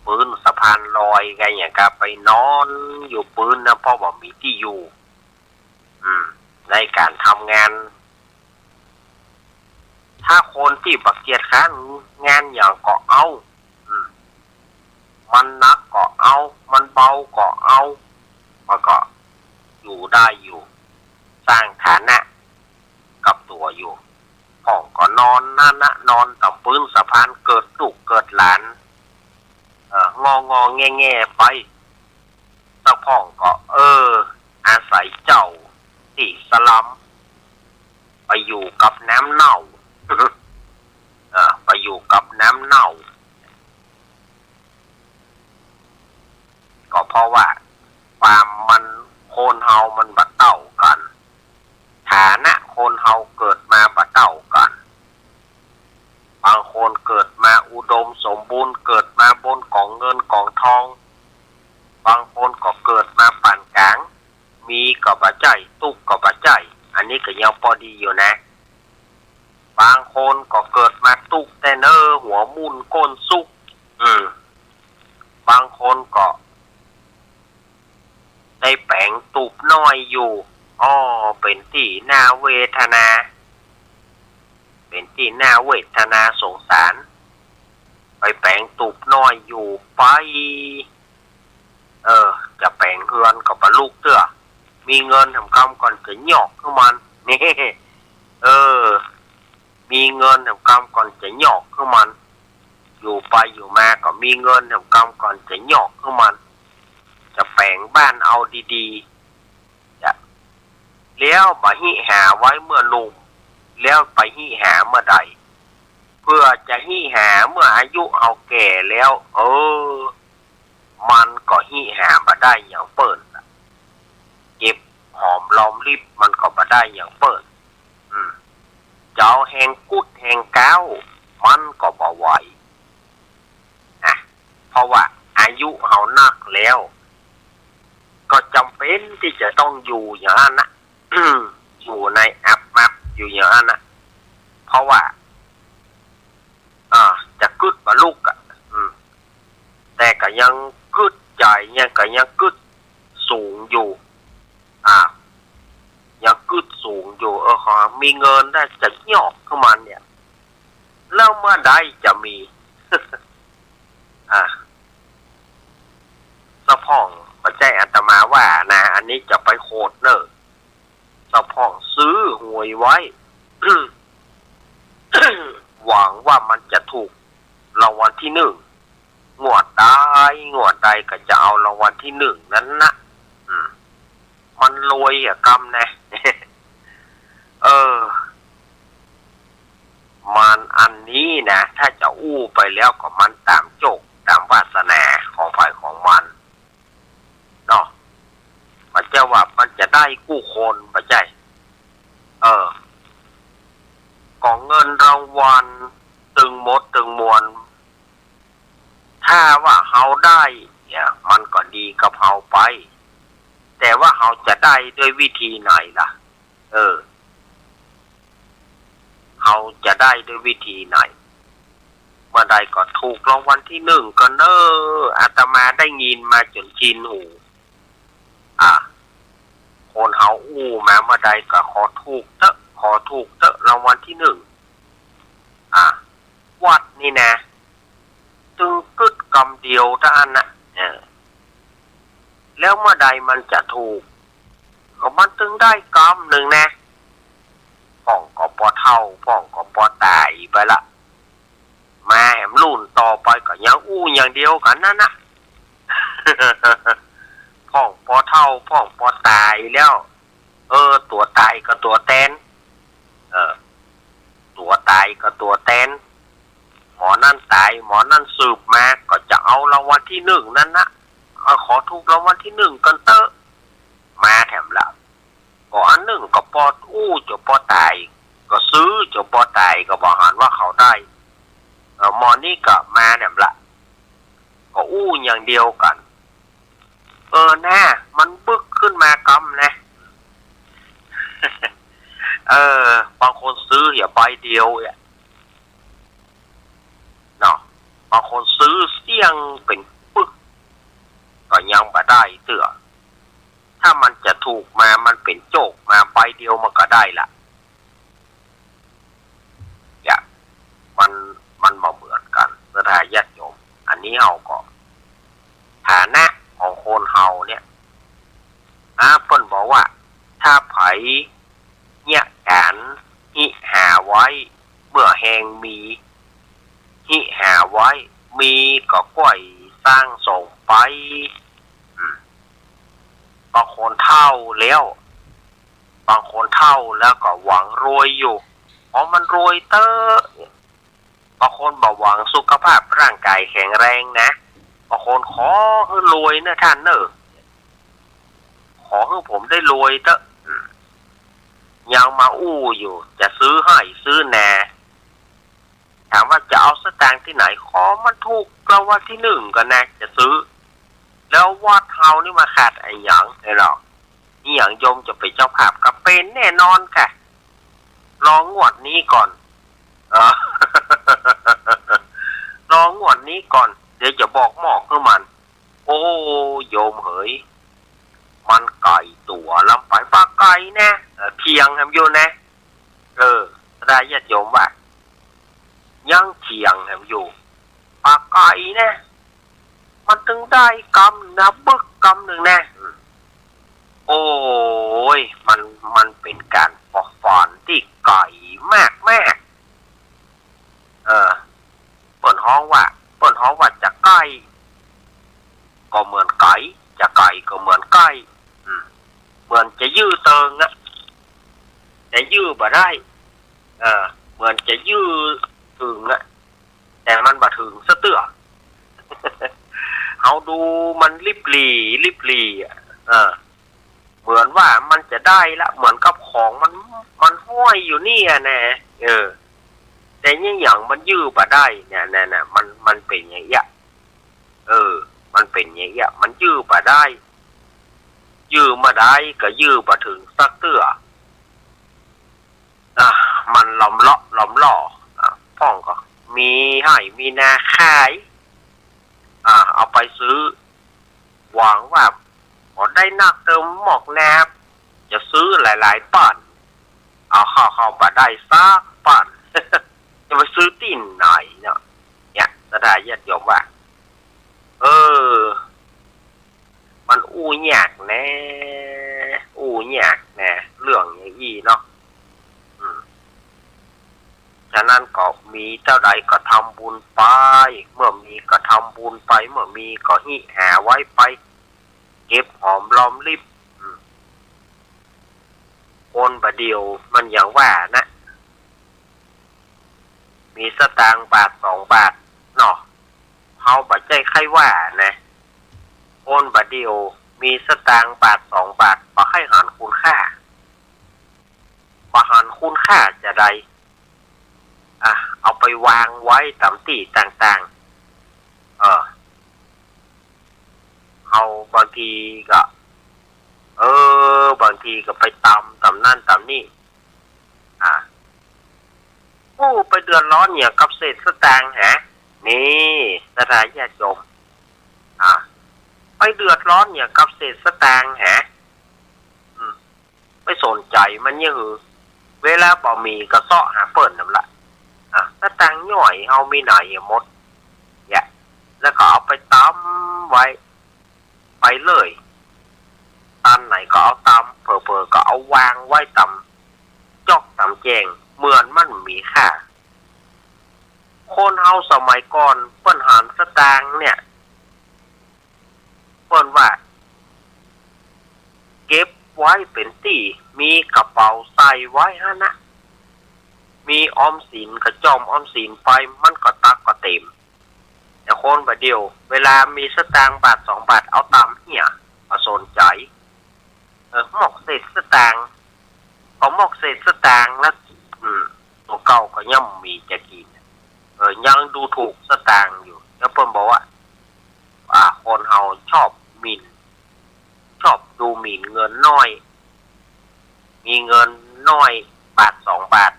ปืนสะพานลอยไงอย่างกับไปนอนอยู่ปืนนะเพราะว่ามีที่อยู่ในการทำงาน ถ้าคนที่บักเกียจค้านงานอย่างก็เอามันนักก็เอามันเบาก็เอามันก็อยู่ได้อยู่สร้างฐานะกับตัวอยู่พ่องก็นอนนั่นนะนอนต่ำปืนสะพานเกิดลูกเกิดหลานงอแง่ไปสักพ่องก็อาศัยเจ้าที่สลัมไปอยู่กับน้ำเน่าไปอยู่กับน้ำเน่าก็เพราะว่าความมันโคนเฮามันบัดเต่ากันฐานะโคนเฮาเกิดมาบัดเต่ากันบางคนเกิดมาอุดมสมบูรณ์เกิดมาบนกองเงินกองทองบางคนก็เกิดมาปานกลางมีก็บ่ใจตุกก็บ่ใจอันนี้ก็ยังพอดีอยู่นะบางคนก็เกิดมาตุกแต่เนอหัวมุนก้นซุกบางคนก็ได้แปลงตูบน้อยอยู่เป็นที่น่าเวทนาเป็นที่น่าเวทนาสงสารไปแปลงตูบน้อยอยู่ไปจะแปลงเฮือนกับบลูกเตื้อมีเงินทำกรรมก่อนจะหยอกขึ้นมันนี่มีเงินทำกรรมก่อนจะหยอกขึ้นมันอยู่ไปอยู่มาก็มีเงินทำกรรมก่อนจะหยอกขึ้นมันจะแปลงบ้านเอาดีๆจะเลี้ยวไปหิหาไว้เมื่อลุงเลี้ยวไปหิหาเมื่อใดเพื่อจะหิหาเมื่ออายุเอาแก่แล้วมันก็หิหามาได้อย่างเปิดเก็บหอมล้อมริบมันก็มาได้อย่างเปิดเจ้าแหงกุดแหงก้าวมันก็บ่ไหวเพราะว่าอายุเฮานักแล้วก็จำเป็นที่จะต้องอยู่อย่างนั้นนะ อยู่ในอับมับอยู่อย่างนั้นนะเพราะว่าจะกึดบลูกแต่ก็ยังกึดใจยังก็ยังกึดสูงอยู่ยังกึดสูงอยู่มีเงินได้จะหยอกขึ้นมาเนี่ยแล้วเมื่อใดจะมี สะพ่องปัจจัยอาตมาว่านะอันนี้จะไปโคดเนอะสะพ่องซื้อหวยไว้ หวังว่ามันจะถูกรางวัลที่ 1งวดใดก็จะเอารางวัลที่ 1นั้นนะมันรวยกรรมนะ มันอันนี้นะถ้าจะอู้ไปแล้วก็มันตามโจกตามวาสนาของฝ่ายของมันเนาะมันจะว่ามันจะได้กู้คนปัจจัยกองเงินรางวัลตึงมดตึงมวลถ้าว่าเฮาได้เนี่ยมันก็ดีกับเฮาไปแต่ว่าเฮาจะได้ด้วยวิธีไหนล่ะเฮาจะได้ด้วยวิธีไหนเมื่อใดก็ถูกรางวัลที่ 1ก็อาตมาได้ยินมาจนชินหูคนเฮาอู้มาเมื่อใดก็ขอถูกเถอะรางวัลที่ 1วัดนี่นะตึงกึดกำเดียวเท่านั้นนะแล้วเมื่อใดมันจะถูกก็มันตึงได้กำหนึ่งนะพ่องก็พอเท่าพ่องก็พอตายไปละมาแหมรุ่นต่อไปก็ยังอู้อย่างเดียวกันนั่นนะ พ่องพอเท่าพ่องพอตายแล้วตัวตายกับตัวแตนตัวตายกับตัวแตนหมอนั่นตายหมอนั่นสืบมาก็จะเอารางวัลที่ 1นั่นนะขอถูกรางวัลที่ 1กันเตอะมาแถมละก็อันหนึ่งก็ปอดอู้จะปอตายก็ซื้อจะปอตายก็บอกหันว่าเขาได้หมอนี่ก็มาแถมละก็อู้อย่างเดียวกันนะมันบึกขึ้นมากำนะ บางคนซื้ออย่าใบเดียวเนาะบางคนซื้อเสี่ยงเป็นปึ๊กก็ยังบ่ได้เตื้อถ้ามันจะถูกมามันเป็นโจกมาใบเดียวมันก็ได้ละอย่า นี้เฮาก็ฐานะของคนเฮาเนี่ยเพิ่นบอกว่าถ้าไผเนี่ยการหิหาไว้เมื่อแหงมีหิหาไว้มีก็ก้อยสร้างส่งไปบางคนเท่าแล้วบางคนเท่าแล้วก็หวังรวยอยู่เพราะมันรวยเตอบางคนบอกหวังสุขภาพร่างกายแข็งแรงนะบางคนขอให้รวยนะท่านเนอะขอให้ผมได้รวยเตอะยังมาอู้อยู่จะซื้อให้ซื้อแน่ถามว่าจะเอาสตางค์ที่ไหนขอมันถูกรางวัลที่1กันนะจะซื้อแล้ววัดเฮานี่มาขาดไอ้หยังไอ้หรอนี่หยังโยมจะไปเจ้าภาพก็เป็นแน่นอนค่ะรองวดนี้ก่อนรองวดนี้ก่อนเดี๋ยวจะบอกหมอกคือมันโอ้โยมเฮ้ยมันไก่ตัวลำไปปลาไก่แน่เทียงทำอยู่นะได้ญาติโยมว่ายังเทียงทำอยู่ปลาไก่นะมันถึงได้กำนะบึกกำหนึ่งแน่โอ้ยมันเป็นการปอกฟอนที่ไก่มากแม่เปิดห้องว่าจะไก่ก็เหมือนไก่จะไก่ก็เหมือนไก่เหมือนจะยื้อเติงอะแต่ยื้อบ่ได้เหมือนจะยื้อถึงอะแต่มันบ่ถึงซะเตื้อ เอาดูมันลิบลีเหมือนว่ามันจะได้ละเหมือนกับของมันห้อยอยู่นี่อ่ะแน่แต่เนี่ยอย่างมันยื้อบ่ได้เนี่ยมันเป็นอย่างเงี้ยมันเป็นอย่างเงี้ยมันยื้อบ่ได้ยื้อมาได้ก็ยื้อบ่ถึงสักเตื้อมันหลอมล่อพ่องก็มีให้มีนาขายเอาไปซื้อหวังว่าพอได้นักเติมหมอกแนบจะซื้อหลายๆปั่นเอาเข้ามาได้ซักปั่น จะไปซื้อตีนไหนเนี่ยสถานญาติโยมว่ามันอู้ยากแน่เรื่องอย่างนี้เนาะฉะนั้นก็มีเท่าใดก็ทำบุญไปเมื่อมีก็ทำบุญไปเมื่อมีก็หิหาไว้ไปเก็บหอมรอมริบคนบะเดียวมันอย่างว่านะมีสตางค์บาท2 บาทเนาะเขาบะใจใครว่านะคนบะเดียวมีสตางค์บาท2 บาทบ่ให้หันคุณค่าบ่หันคุณค่าจะใดเอาไปวางไว้ตามที่ต่างๆเอาบางทีก็บางทีก็ไปตำนั่นตำนี่ผู้ไปเดือดร้อนเนี่ยกับเศษสตางค์นี่สถานญาติโยมไปเดือดร้อนเนี่ยกับเศษสตางค์ไม่สนใจมันเนี่ยเวลาบ่มีก็เสาะหาเปิ่นนั่นละสตางค์ย่อยเฮามีไหนหมดเนี่ยแล้วก็เอาไปตำไว้ไปเลยตันไหนก็เอาตำเผลอๆก็เอาวางไว้ตำจอกตำแจงเหมือนมันมีค่าคนเฮาสมัยก่อนเปิ้นหารสตางค์เนี่ยเปิ้นว่าเก็บไว้เป็นที่มีกระเป๋าใส่ไว้ฮะนะมีออมสินกระจอมออมสินไปมันก็ตักก็เต็มแต่คนบะเดียวเวลามีสตางค์บาท2 บาทเอาตามเหี้ยมาสนใจหมอกเศษสตางค์เอาหมอกเศษสตางค์แล้วตัวเก่าก็ย่ำมีจะกินยังดูถูกสตางค์อยู่แล้วเพิ่นบอกว่าคนเฮาชอบดูหมิ่นเงินน้อยมีเงินน้อยบาท2 บาท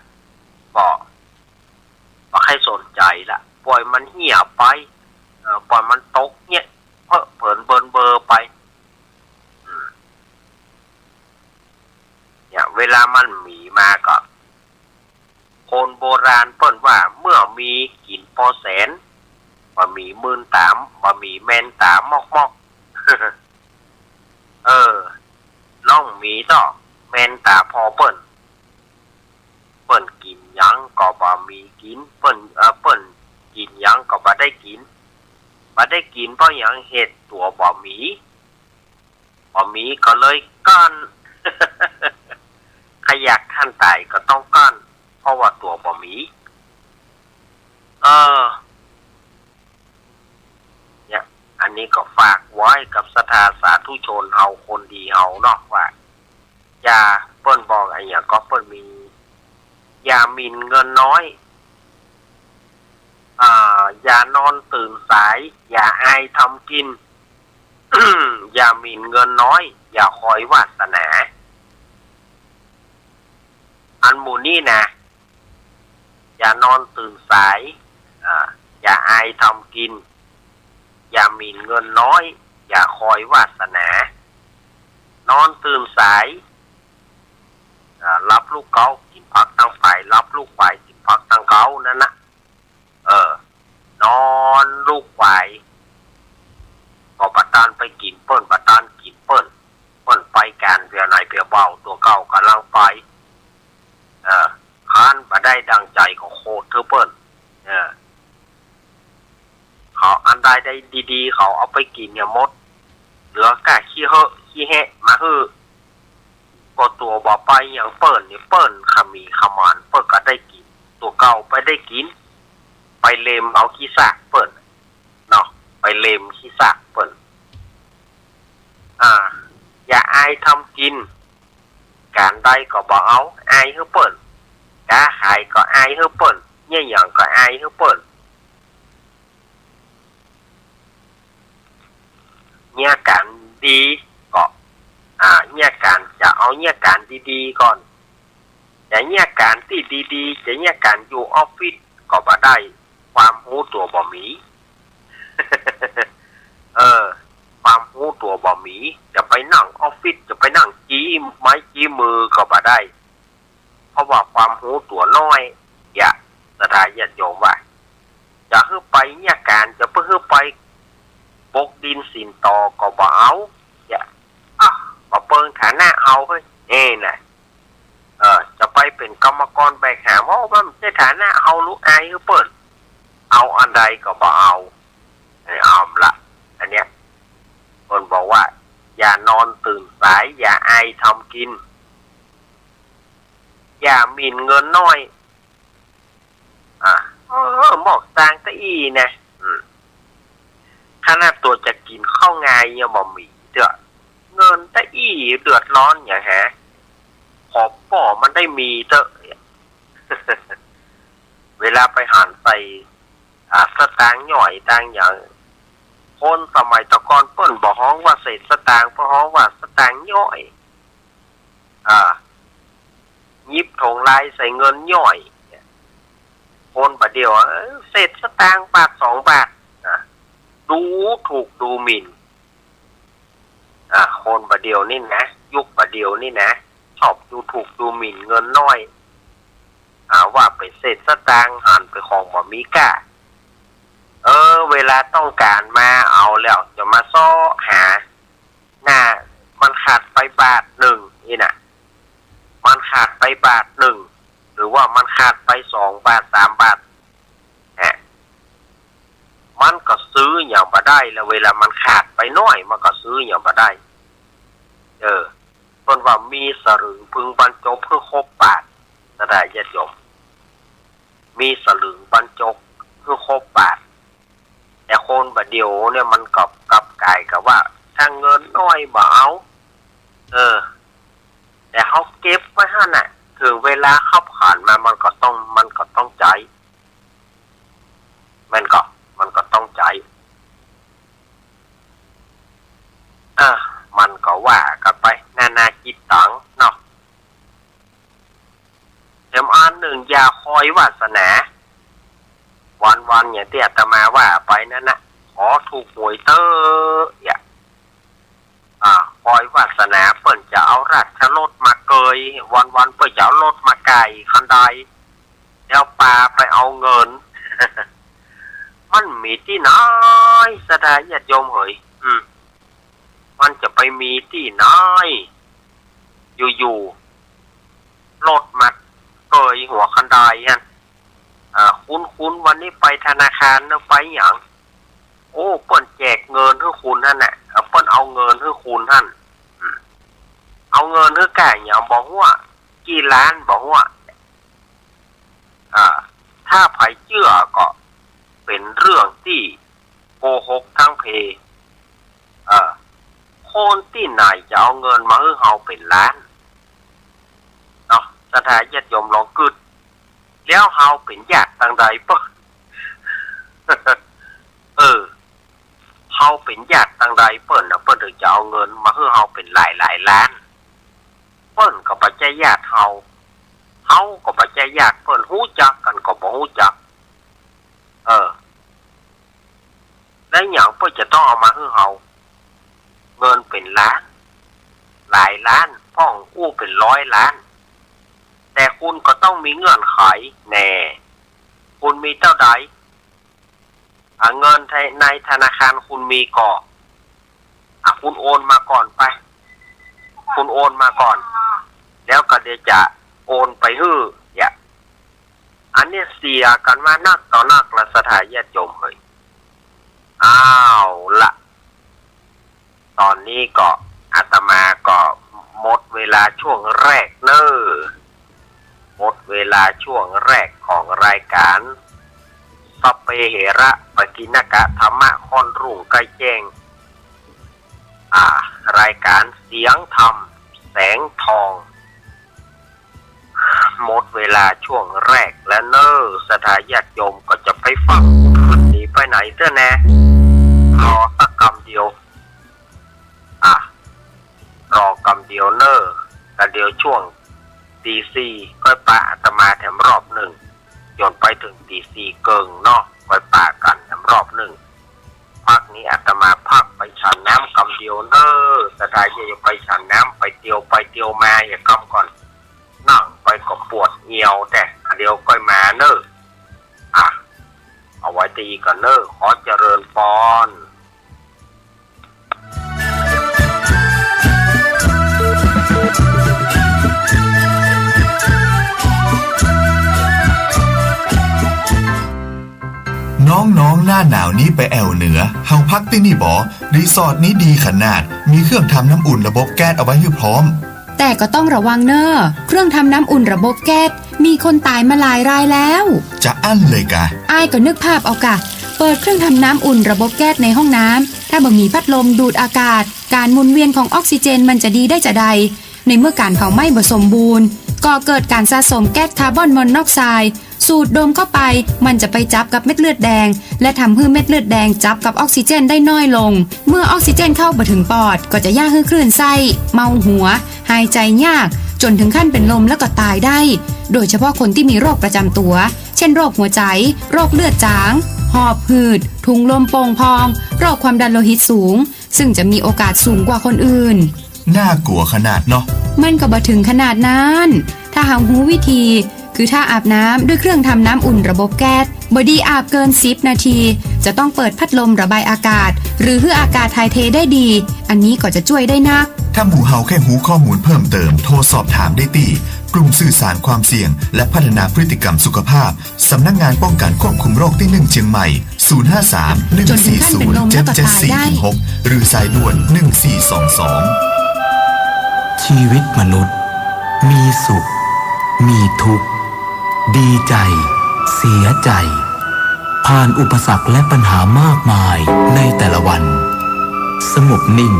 ก็ให้สนใจละปล่อยมันเหี่ยไปปล่อยมันตกเนี่ยเผินเบอร์ไปเนี่ยเวลามันมีมาก็คนโบราณเปิ้นว่าเมื่อมีกินพอแสน บะหมี่มื่นตามบะหมี่แมนตามมอกล่องมีต่อแมนตาพอเปิ้นกินยังก็บะหมี่กินเปิ้นกินยังก็บ่ได้กินเพราะยังเฮ็ดตัวบะหมี่ก็เลยก้อนขยักท่านตายก็ต้องก้อนเพราะว่าตัวบะหมี่เนี่ยอันนี้ก็ฝากไว้กับศรัทธาสาธุชนเฮาคนดีเฮาเนาะว่าอย่าเปิ้นบอกไอ้หยังก็เปิ้นมีอย่าหมิ่นเงินน้อยอย่านอนตื่นสายอย่าอายทำกิน อย่าหมิ่นเงินน้อยอย่าคอยวาสนาอันหมู่นี้นะอย่านอนตื่นสายอย่าอายทำกินอย่าหมิ่นเงินน้อยอย่าคอยวาสนานอนตื่นสายรับลูกเก้ากินพักตั้งฝ่ายรับลูกฝ่ายกินพักตั้งเก้านั่นนะนอนลูกฝ่ายก็ประตานไปกินเปิ้นประตานกินเปิ้นไปการเพียไหนเพียเบาตัวเก้ากำลังไปค้านมาได้ดังใจของโคตรเธอเปิ้นเขาอันใดได้ดีๆเขาเอาไปกินเนี่ยหมดเหลือกะขี้แหะมาก็ตัวบ่ไปอย่างเปิ้นนี่เปิ้นขมีขมานเปิ้นก็ได้กินตัวเก่าไปได้กินไปเลมเอาขี้ซากเปิ้นเนาะไปเลมขี้ซากเปิ้นอย่าอายทำกินการใดก็บ่เอาอายคือเปิ้นกาขายก็อายคือเปิ้นเนี่ยหยังก็อายคือเปิ้นเนี่ยการดีก็เนี่ยการจะเอาเนี่ยการดีๆก่อนแต่เนี่ยการที่ดีๆจะเนี่ยการอยู่ออฟฟิศก็บ่ได้ความรู้ตัวบ่มี ความรู้ตัวบ่มีจะไปนั่งออฟฟิศจะไปนั่งจี้ไม้จี้มือก็บ่ได้เพราะว่าความรู้ตัวน้อยอย่าศรัทธาญาติโยมว่าจะฮือไปเนี่ยการจะเพื่อไปปกดินสินตอก็บ่เอาอย่าบ่เปิงฐานะเอาเฮ้ยน่ะจะไปเป็นกรรมกรแบกหามว่ามันในฐานะเอาลูกอายคือเปิ้นเอาอันใดก็บ่เอาละอันเนี้ยคนบอกว่าอย่านอนตื่นสายอย่าอายทำกินอย่าหมิ่นเงินน้อยหมอกสร้างตะอีนะขนาดตัวจะกินข้าวงายยังบ่มีเด้อเงินตะอีเดือดร้อนอย่างฮะขอป่อมันได้มีเด้อ เวลาไปหันไปสตางค์ย่อยต่างอย่างคนสมัยตะกอนเปิ้นบ่ฮ้องว่าเศษสตางค์เพราะฮ้องว่าสตางค์ย่อยยิบถงลายใส่เงินย่อยคนประเดี๋ยวเศษสตางค์บาท2 บาทดูถูกดูหมิ่นคนประเดี๋ยวนี่นะยุคประเดี๋ยวนี่นะชอบดูถูกดูหมิ่นเงินน้อยว่าไปเศษสตางค์หันไปของบ่มีค่าเวลาต้องการมาเอาแล้วจะมาซ้อหาหน้ามันขาดไปบาท1นี่นะมันขาดไปบาท1หรือว่ามันขาดไป2 บาท3 บาทมันก็ซื้ออย่างบ่ได้แล้วเวลามันขาดไปน้อยมันก็ซื้ออย่างบ่ได้ต้นว่ามีสลึงพึงบรรจบเพื่อครบบาทจะได้ญาติโยมมีสลึงบรรจบเพื่อครบบาทแต่คนบัดเดียวเนี่ยมันกับกายกับว่าถ้าเงินน้อยบ่เอาแต่เขาเก็บไว้ให้น่ะถึงเวลาเข้าผ่านมามันก็ต้องใจมันก็ต้องใจมันก็ว่ากันไปนาจิตตังเนาะเดี๋ยวอันหนึ่งอย่าคอยวาสนาวันอย่างที่อาตมาว่าไปนั่นนะขอถูกหวยเตอคอยวาสนาเปิ้นจะเอาราชรถมาเกยวันเปิ้นจะเอารถมาไก่คันใดแล้วปาไปเอาเงิน มัน มีที่น้อยสดาญาติโยมเฮ้ยมันจะไปมีที่น้อยอยู่ๆรถมาเกยหัวคันไดฮะคุณวันนี้ไปธนาคารนะไปอย่างโอ้เปิ้นแจกเงินให้คุณท่านน่ะเปิ้นเอาเงินให้คุณท่านเอาเงินให้แก่อย่างบอกว่ากี่ล้านบอกว่าถ้าไผเชื่อก็เป็นเรื่องที่โกหกทั้งเพคนที่ไหนจะเอาเงินมาให้เฮาเป็นล้านเนาะสถานญาติโยมลองกึดแล้วเฮาเป็นญาติทางใดเปิ้นเฮาเป็นญาติทางใดเปิ้นนะเปิ้นถึงจะเอาเงินมาให้เฮาเป็นหลายล้านเปิ้นก็บ่ใช่ญาติเฮาก็บ่ใช่ญาติเปิ้นฮู้จักกันก็บ่ฮู้จักแล้วหยังเปิ้นจะต้องเอามาให้เฮาเงินเป็นล้านหลายล้านพ่องกู้เป็น100 ล้านแต่คุณก็ต้องมีเงื่อนไขแน่คุณมีเท่าใดเงินในธนาคารคุณมีก่อคุณโอนมาก่อนไปคุณโอนมาก่อนแล้วก็เดี๋ยวจะโอนไปฮื้ออันนี้เสียกันมานักต่อนักละสถานญาติโยมเฮ้ยอ้าวละตอนนี้ก็อาตมาก็หมดเวลาช่วงแรกหมดเวลาช่วงแรกของรายการสเปเหระปกิณกะธรรมะค่อนรุ่งใกล้แจ้งรายการเสียงธรรมแสงทองหมดเวลาช่วงแรกแล้วสถานญาติโยมก็จะไปฟังขึ้นนี้ไปไหนเต้อแน่รอสักกำเดียวรอกำเดียวแต่เดียวช่วงตีสี่ก็ปะอาตมาแถมรอบหนึ่งจนไปถึงตีสี่เกิงเนาะก็ปะกันแถมรอบหนึ่งพักนี้อาตมาพักไปฉันน้ำกำเดียวสถานอย่าไปฉันน้ำไปเตียวมาอย่ากำก่อนนั่งไปก็ปวดเหี่ยวแต่เดียวก็มาเอาไว้ตีกันขอเจริญพรน้องๆหน้าหนาวนี้ไปแอวเหนือเฮาพักที่นี่บ่รีสอร์ทนี้ดีขนาดมีเครื่องทำน้ำอุ่นระบบแก๊สเอาไว้ให้พร้อมแต่ก็ต้องระวังเครื่องทำน้ำอุ่นระบบแก๊สมีคนตายมาหลายรายแล้วจะอั้นเลยกะอ้ายก็นึกภาพเอากะเปิดเครื่องทำน้ำอุ่นระบบแก๊สในห้องน้ำถ้าบ่มีพัดลมดูดอากาศการหมุนเวียนของออกซิเจนมันจะดีได้จะใดในเมื่อการเผาไหม้บ่สมบูรณ์ก็เกิดการสะสมแก๊สคาร์บอนมอนอกไซด์สูดดมเข้าไปมันจะไปจับกับเม็ดเลือดแดงและทำให้เม็ดเลือดแดงจับกับออกซิเจนได้น้อยลงเมื่อออกซิเจนเข้าบ่ถึงปอดก็จะย่าให้คลื่นไส้เมาหัวหายใจยากจนถึงขั้นเป็นลมแล้วก็ตายได้โดยเฉพาะคนที่มีโรคประจำตัวเช่นโรคหัวใจโรคเลือดจางหอบหืดถุงลมโป่งพองโรคความดันโลหิตสูงซึ่งจะมีโอกาสสูงกว่าคนอื่นน่ากลัวขนาดเนาะมันก็บ่ถึงขนาดนั้นถ้าหากรู้วิธีคือถ้าอาบน้ำด้วยเครื่องทำน้ำอุ่นระบบแก๊สบ่ดีอาบเกิน10 นาทีจะต้องเปิดพัดลมระบายอากาศหรือให้อากาศถ่ายเทได้ดีอันนี้ก็จะช่วยได้นักถ้าหมู่เฮาแค่หูข้อมูลเพิ่มเติมโทรสอบถามได้ที่กลุ่มสื่อสารความเสี่ยงและพัฒนาพฤติกรรมสุขภาพสำนักงานป้องกันควบคุมโรคที่1เชียงใหม่053-140-7416หรือสายด่วน1422ชีวิตมนุษย์มีสุขมีทุกข์ดีใจเสียใจผ่านอุปสรรคและปัญหามากมายในแต่ละวันสงบนิ่ง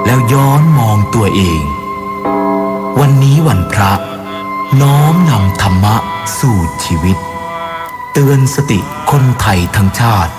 แล้วย้อนมองตัวเองวันนี้วันพระน้อมนำธรรมะสู่ชีวิตเตือนสติคนไทยทั้งชาติ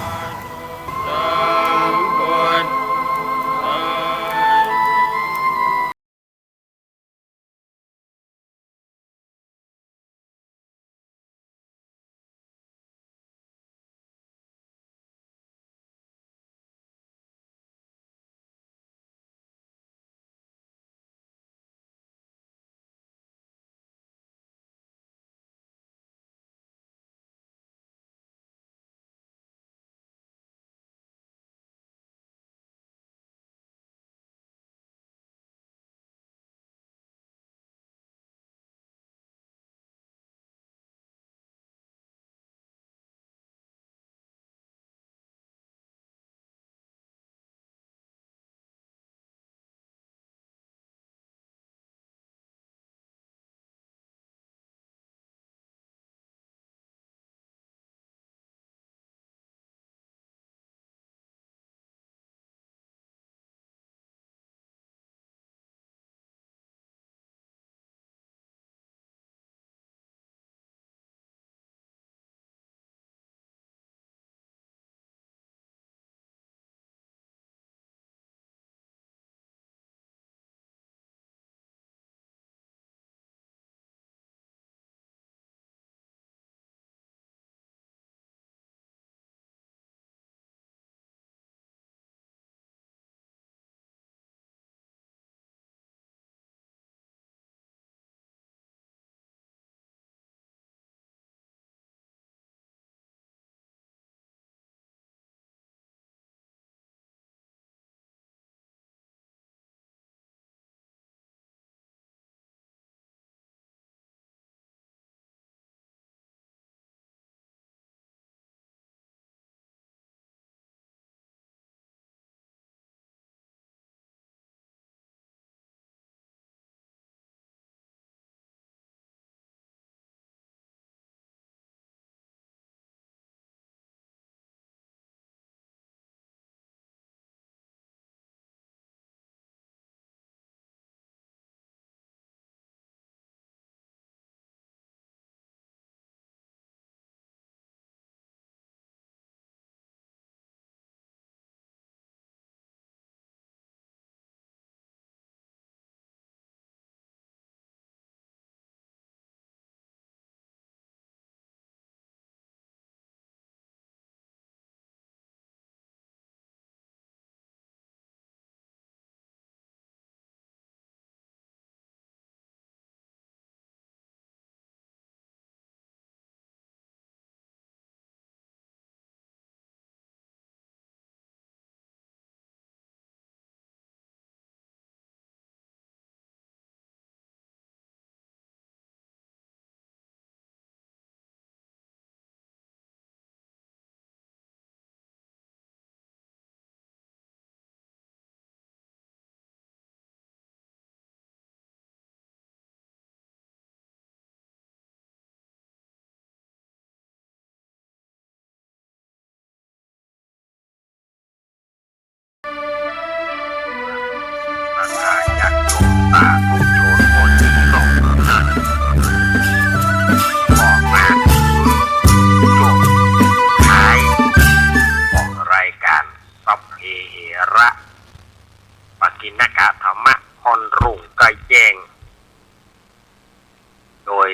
ดย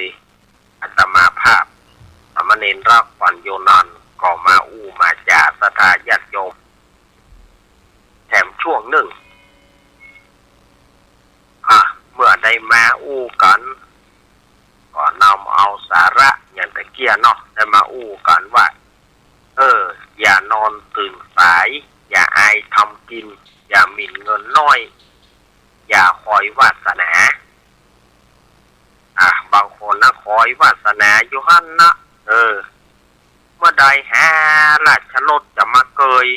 อาตมาภาพสามเณรรักวันโยนันท์ก็มาอู้มาจาศรัทธาญาติโยมแถมช่วงหนึ่งเมื่อได้มาอู้กันก็นำเอาสาระอย่างตะเกียเนาะได้มาอู้กันว่าอย่านอนตื่นสายอย่าอายทำกินอย่าหมิ่นเงินน้อยอย่าคอยวาสนาบางคนนะคอยวาสนาอยู่หั่นนะเมื่อใดหาราชรถจะมาเกย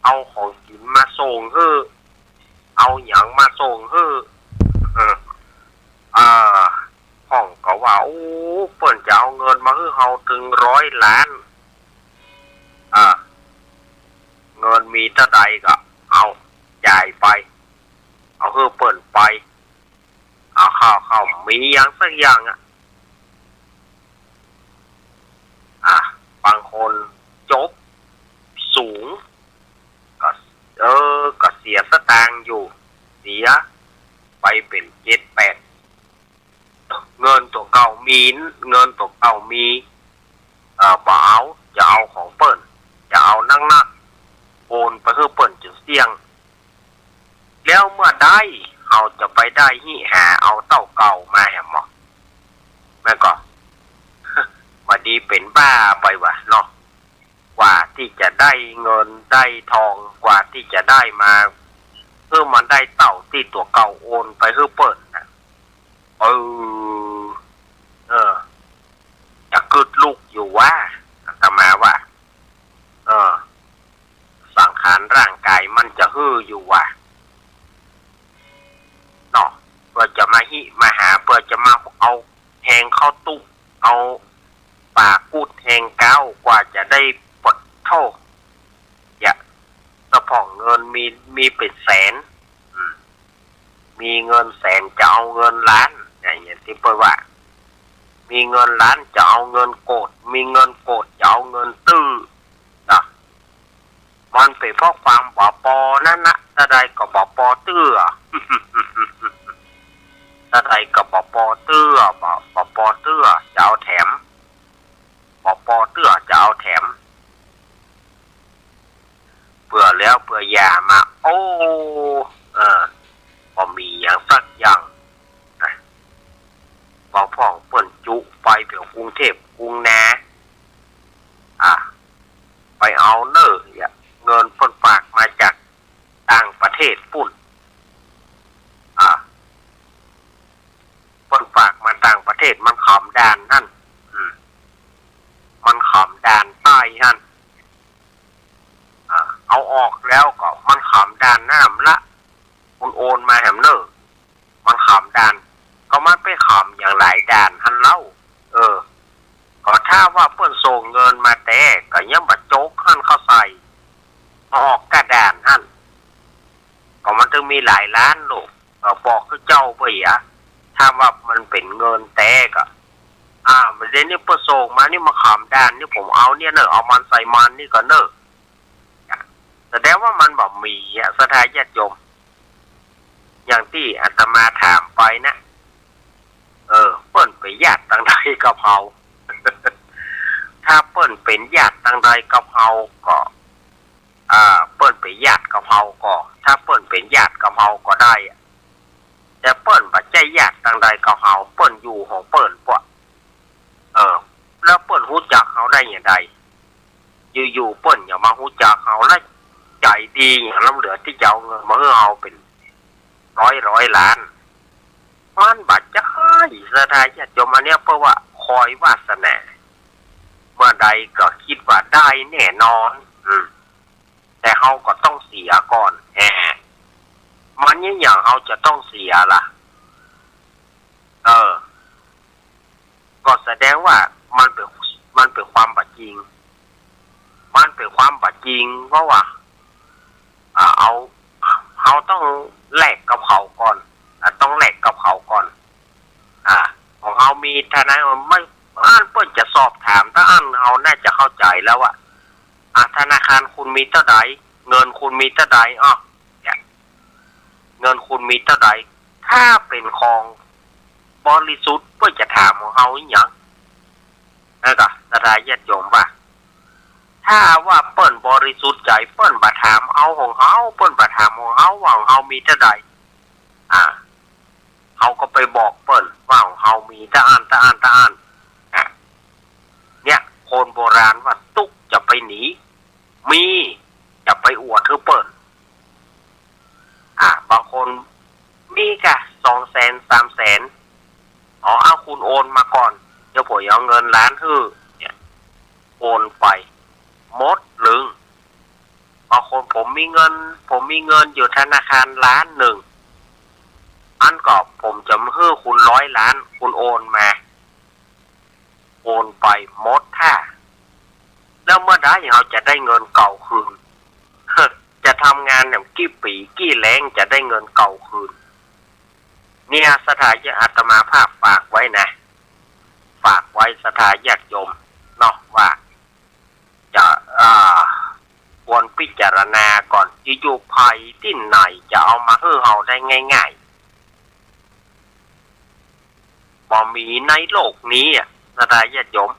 เอาของกินมาส่งเอาหยังมาส่งห้องก็ว่าโอ้เปิ้นจะเอาเงินมาเฮาถึง100 ล้านเงินมีเท่าใดก็เอาจ่ายไปเอาเปิ้นไปเอาข้าวมีอย่างสักอย่างบางคนจบสูงก็เสียสตางค์อยู่เสียไปเป็น7-8เงินตัวเก่ามีบ่เอาจะเอาของเปิ้นจะเอานักโอนไปให้เปิ้นจนเสี่ยงแล้วเมื่อได้เขาจะไปได้หาเอาเต้าเก่ามาแหมแม่ก็ ว่าดีเป็นบ้าไปว่ะเนาะกว่าที่จะได้เงินได้ทองกว่าที่จะได้มามันได้เต่าที่ตัวเก่าโอนไปให้เปิ้นนะจะกึดลูกอยู่ว่าอาตมาว่าสังขารร่างกายมันจะอยู่ว่าเนาะเพื่อจะมาหาเพื่อจะมาเอาแทงเข้าตุ๊บเอาปากกูดแทงเก้ากว่าจะได้ปลดโทษสะพองเงินมีเป็นแสนมีเงินแสนจะเอาเงินล้านอย่างที่เปิ้ลว่ามีเงินล้านจะเอาเงินโกดมีเงินโกดจะเอาเงินตื้อนะมันเป็นเพราะความบ่ปอนั่นนะถ้าใดก็บ่ปอตื้อถ้าใดก็บ่ปอตื้อบ่ปอตื้อจะเอาแถมบ่ปอตื้อจะเอาแถมเพื่อแล้วเพื่ออย่ามาพอมีอย่างสักอย่างบางพ่องเปิ้นจุไปเผื่อกรุงเทพกรุงนาไปเอาเงินเปิ้นฝากมาจากต่างประเทศปุ่นเปิ้นฝากมาต่างประเทศมันขำด่านนั่นมันขำด่านใต้นั่นเอาออกแล้วก็มันขำด่านน้ำละคุณโอนมาแหมมันขำด่านก็มันไปขำอย่างหลายด่านหันเล่าก็ถ้าว่าเพื่อนส่งเงินมาแต่ก็ยังบัดโจ๊กหันเข้าใส่ออกกระด่านหันก็มันถึงมีหลายล้านลูกบอกคือเจ้าไปถ้าว่ามันเป็นเงินแต่ก็มันเดี๋ยวนี้เพื่อนส่งมานี่มาขำด่านนี่ผมเอาเนี่ยเอามันใส่มันนี่ก็แสดงว่ามันแบบมีศรัทธาญาติโยมอย่างที่อาตมาถามไปนะเปิ้นไปญาติต่างใดกับเฮา ถ้าเปิ้นเป็นญาติต่างใดกับเฮาก็เปิ้นไปญาติกับเฮาก็ถ้าเปิ้นเป็นญาติกับเฮาก็ได้แต่เปิ้นบ่ใช่ญาติต่างใดกับเฮาเปิ้นอยู่ของเปิ้นพวกแล้วเปิ้นรู้จักเฮาได้อย่างใดอยู่ๆเปิ้นอย่ามารู้จักเฮาแล้วใจดีอย่างล้ำเหลือที่จะเอาเงินมาให้เฮาเป็นร้อยล้านมันบัดจะให้ศรัทธาญาติโยมอันเนี้ยเพราะว่าคอยวาสนาเมื่อใดก็คิดว่าได้แน่นอนแต่เฮาก็ต้องเสียก่อนมันยังอย่างเฮาจะต้องเสียล่ะก็แสดงว่ามันเป็นความบัดจริงมันเป็นความบัดจริงเพราะว่าเขาต้องแลกกับเขาก่อนต้องแลกกับเขาก่อนของเขามีธนาคารไม่เปิ้นจะสอบถามถ้าเขาน่าจะเข้าใจแล้วว่าธนาคารคุณมีเท่าใดเงินคุณมีเท่าใดเงินคุณมีเท่าใดถ้าเป็นของ บริสุทธิ์เพื่อจะถามของเฮาอีหยังนั่นก็สถานญาติโยมว่าถ้าว่าเปิ้นบริสุทธิ์ใจเปิ้นบ่ถามเอาของเฮาเปิ้นบ่ถามของเฮาว่าของเฮามีเท่าใดเฮาก็ไปบอกเปิ้นว่าของเฮามีตะอ่านเนี่ยคนโบราณว่าตุกจะไปหนีมีจะไปอวดคือเปิ้นบางคนมีกะ200,000 300,000เอาคุณโอนมาก่อนเดี๋ยวผมเอาเงินล้านฮื้อเนี่ยโอนไปหมดลึงบางคนผมมีเงินอยู่ธนาคาร1 ล้านอันก็ผมจะฮื้อคุณ100 ล้านคุณโอนมาโอนไปหมดท่าแล้วเมื่อใดเราจะได้เงินเก่าคืนจะทำงานเนี่ยกี่ปีกี่แรงจะได้เงินเก่าคืนเนี่ยสถานอาตมาภาพฝากไว้นะฝากไว้สถานญาติโยมเนาะว่าจะควรพิจารณาก่อนอยู่ภัยที่ไหนจะเอามาให้เราได้ง่ายๆบ่มีในโลกนี้สถานญาติโยม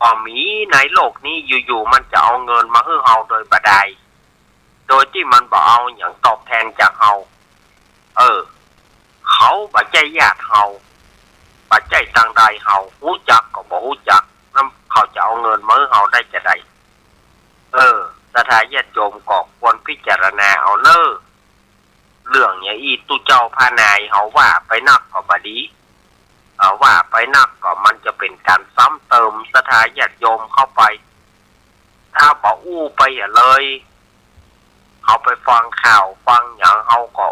บ่มีในโลกนี้อยู่ๆมันจะเอาเงินมาให้เราโดยบ่ได้โดยที่มันบ่เอาอย่างตอบแทนจากเราเขาบ่ใจญาติเราบ่ใจทางใดเรารู้จักก็บ่รู้จักนำเขาจะเอาเงินมาให้เราได้จะได้สถานญาติโยมก็ควรพิจารณาเอาเน้อเรื่องอย่างอีตุเจ้าพานายเฮาว่าไปนักก็บ่ดีว่าไปนักก็มันจะเป็นการซ้ำเติมสถานญาติโยมเข้าไปถ้าบ่อู้ไปเลยเขาไปฟังข่าวฟังอย่างเขาก็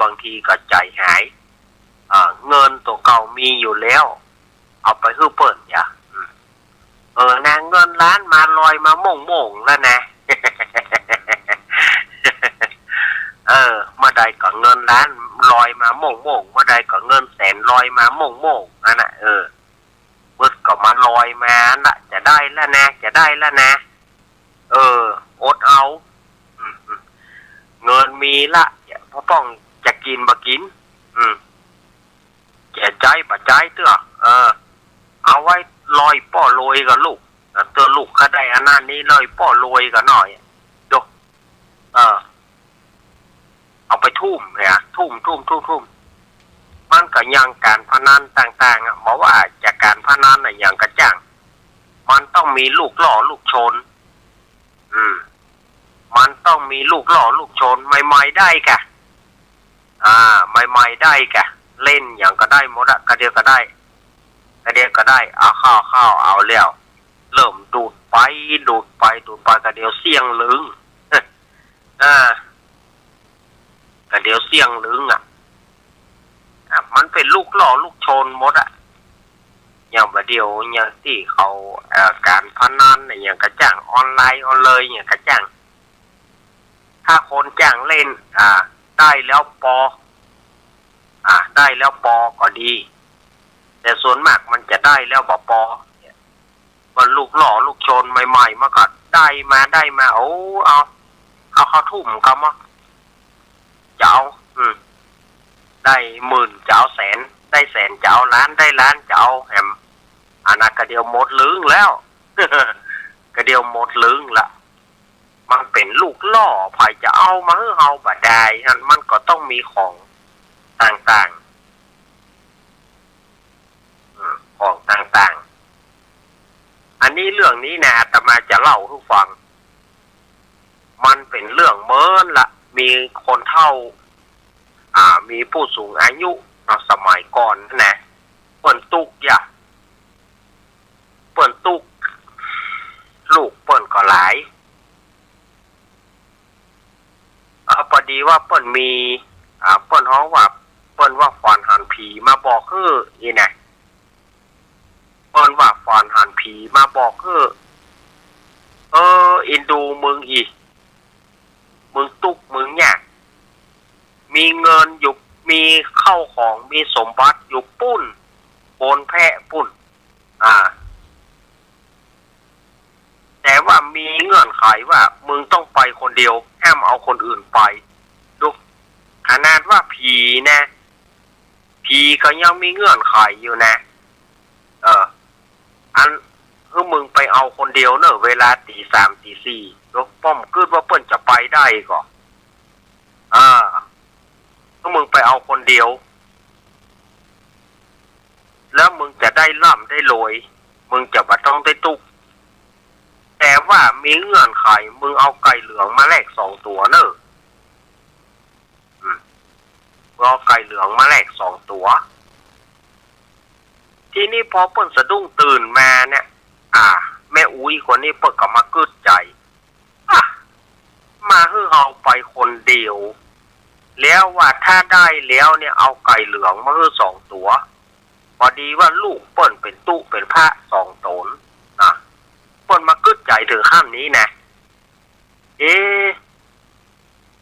บางทีก็ใจหายเงินตัวเก่ามีอยู่แล้วเอาไปฮื้อเปิ้นอย่านางเงินล้านมาลอยมาโม่งแล้วนะ เมื่อใดก็เงินล้านลอยมาโม่งเมื่อใดก็เงินแสนลอยมาโม่งนั่นน่ะมึดก็มาลอยมาน่ะจะได้แล้วนะอดเอาเงินมีละเพราะต้องจะกินบ่กินแก่ใจบ่ใจเตื้อเอาไว้ลอยป้อโรยกับลูกเตื้อลูกก็ได้อันนั้นนี้ลอยป้อโรยกับหน่อยดูเอาไปทุ่มเนี่ยทุ่มมันก็ยังการพนันต่างๆบอกว่าจากการพนันอย่างกระจ่างมันต้องมีลูกล่อลูกชนมันต้องมีลูกล่อลูกชนใหม่ๆได้กะใหม่ๆได้กะเล่นอย่างก็ได้หมดกระเดียวก็ได้เอาข้าวเอาแล้วเริ่มดูดไปกระเดียวเสียงลึงกระเดียวเสียงลึงมันเป็นลูกล่อลูกชนหมดอย่างประเดียวอย่างที่เขาการพนันอย่างกระจ่างออนไลน์เลยอย่างกระจ่างถ้าคนจ้างเล่นได้แล้วก็ดีแต่ส่วนมากมันจะได้แล้วบ่มันลูกหล่อลูกชนใหม่ๆมาก็ได้มาเอาเขาทุ่มกันมาจะเอาได้10,000จะเอาแสนได้แสนจะเอาล้านได้ล้านจะเอาแหมอันนั้นก็เดียวหมดลึงแล้ว ก็เดียวหมดลึงละมันเป็นลูกล่อไผจะเอามาให้เฮาบ่ได้มันก็ต้องมีของต่างๆของต่างๆอันนี้เรื่องนี้นะอาตมาจะเล่าให้ฟังมันเป็นเรื่องเมินละมีคนเฒ่ามีผู้สูงอายุสมัยก่อนนะเปิ้นตุกลูกเปิ้นก็หลายพอดีว่าเปิ้นมีเปิ้นฮ้องว่าเปิ้นว่าฟอนหันผีมาบอกคือนี่นะเปิ้นว่าฟอนหันผีมาบอกคืออินดูมึงอีมึงตุกมึงเนี่ยมีเงินอยู่มีเข้าของมีสมบัติอยู่ปุ้นโอนแพะปุ้นแต่ว่ามีเงื่อนไขว่ามึงต้องไปคนเดียวห้ามเอาคนอื่นไปดูขนาดว่าผีนะผี ก็ยังมีเงื่อนไขอยู่นะอันคือมึงไปเอาคนเดียวเนอะเวลาตีสามตีสี่ยกป้อมคิดว่าเปิ้นจะไปได้ก่อนถ้ามึงไปเอาคนเดียวแล้วมึงจะได้ร่ำได้รวยมึงจะบ่ต้องได้ตุกแต่ว่ามีเงื่อนไขมึงเอาไก่เหลืองมาแลก2 ตัวเนอะเอาไก่เหลืองมาแลก2 ตัวทีนี้พอเปิ้นสะดุ้งตื่นมาเนี่ยแม่อุ้ยคนนี้เปิ้นก็มากึดใจมาให้เอาไปคนเดียวแล้วว่าถ้าได้แล้วเนี่ยเอาไก่เหลืองมาให้2 ตัวพอดีว่าลูกเปิ้นเป็นตู้เป็นพระ2 ตนนะเปิ้นมากึดใจถึงขั้นนี้นะ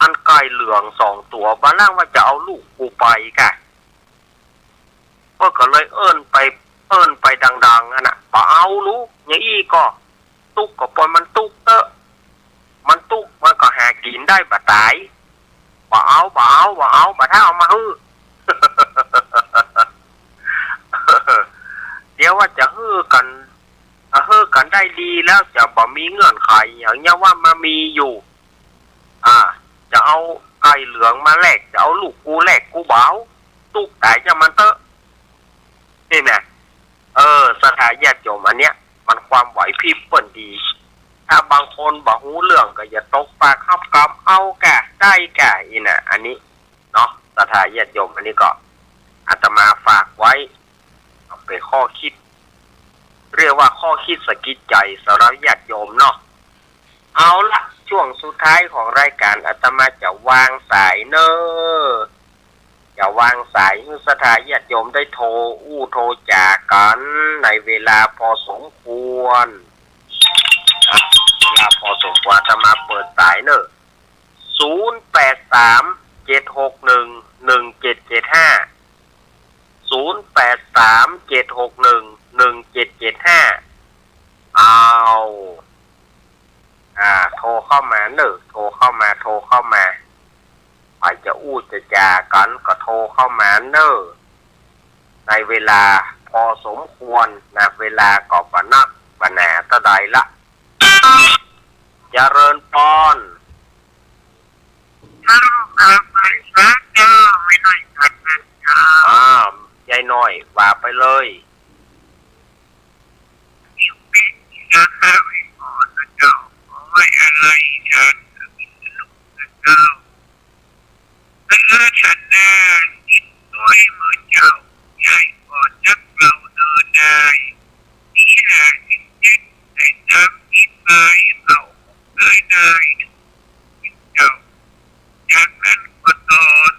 อันไก่เหลือง2 ตัวบ้านล่างว่าจะเอาลูกกูไปกะก็เลยเอิ้นไปดังๆน่ะบ่เอาลูกอย่างอี้ก็ตุกก็ปล่อยมันตุกมันตุกมันก็หากินได้บ่ตายบ่เอาบ่ถ้าเอามาฮื้อ เดี๋ยวว่าจะฮื้อกันได้ดีแล้วจะบ่มีเงื่อนไขอย่างเงี้ยว่ามามีอยู่จะเอาไก่เหลืองมาแลกจะเอาลูกกูแลกกูบ่เอาตุกตายจะมันเตอะนี่แน่สถาญาติโยมอันเนี้ยมันความไหวพริบเปิ้นดีถ้าบางคนบ่ฮู้เรื่องก็อย่าตกปากคับกำเอาแก่ได้แก่อีน่ะอันนี้เนาะสถาญาติโยมอันนี้ก็อาตมาฝากไว้เป็นข้อคิดเรียกว่าข้อคิดสะกิดใจสำหรับญาติโยมเนาะเอาละช่วงสุดท้ายของรายการอาตมาจะวางสายเนอะอย่าวางสายให้สถาญาติโยมได้โทรจากกันในเวลาพอสมควรเวลาพอสมควรจะมาเปิดสายเนอะ0837611775 0837611775เอาโทรเข้ามาเนอะโทรเข้ามาไปจะจะจากันก็โทรเข้ามาเนอะในเวลาพอสมควรนะเวลาก็บ่นักบ่หนาตะใดละเจริญพรยายน้อยว่าไปเลยฉันน่ะกินด้วยมือเจ้าใหญ่กว่าจักเราเดินได้นี่แหละกินเจ็ดได้น้ำกินไปเอาเลยได้กินเจ้าจากนั้นก็ตอน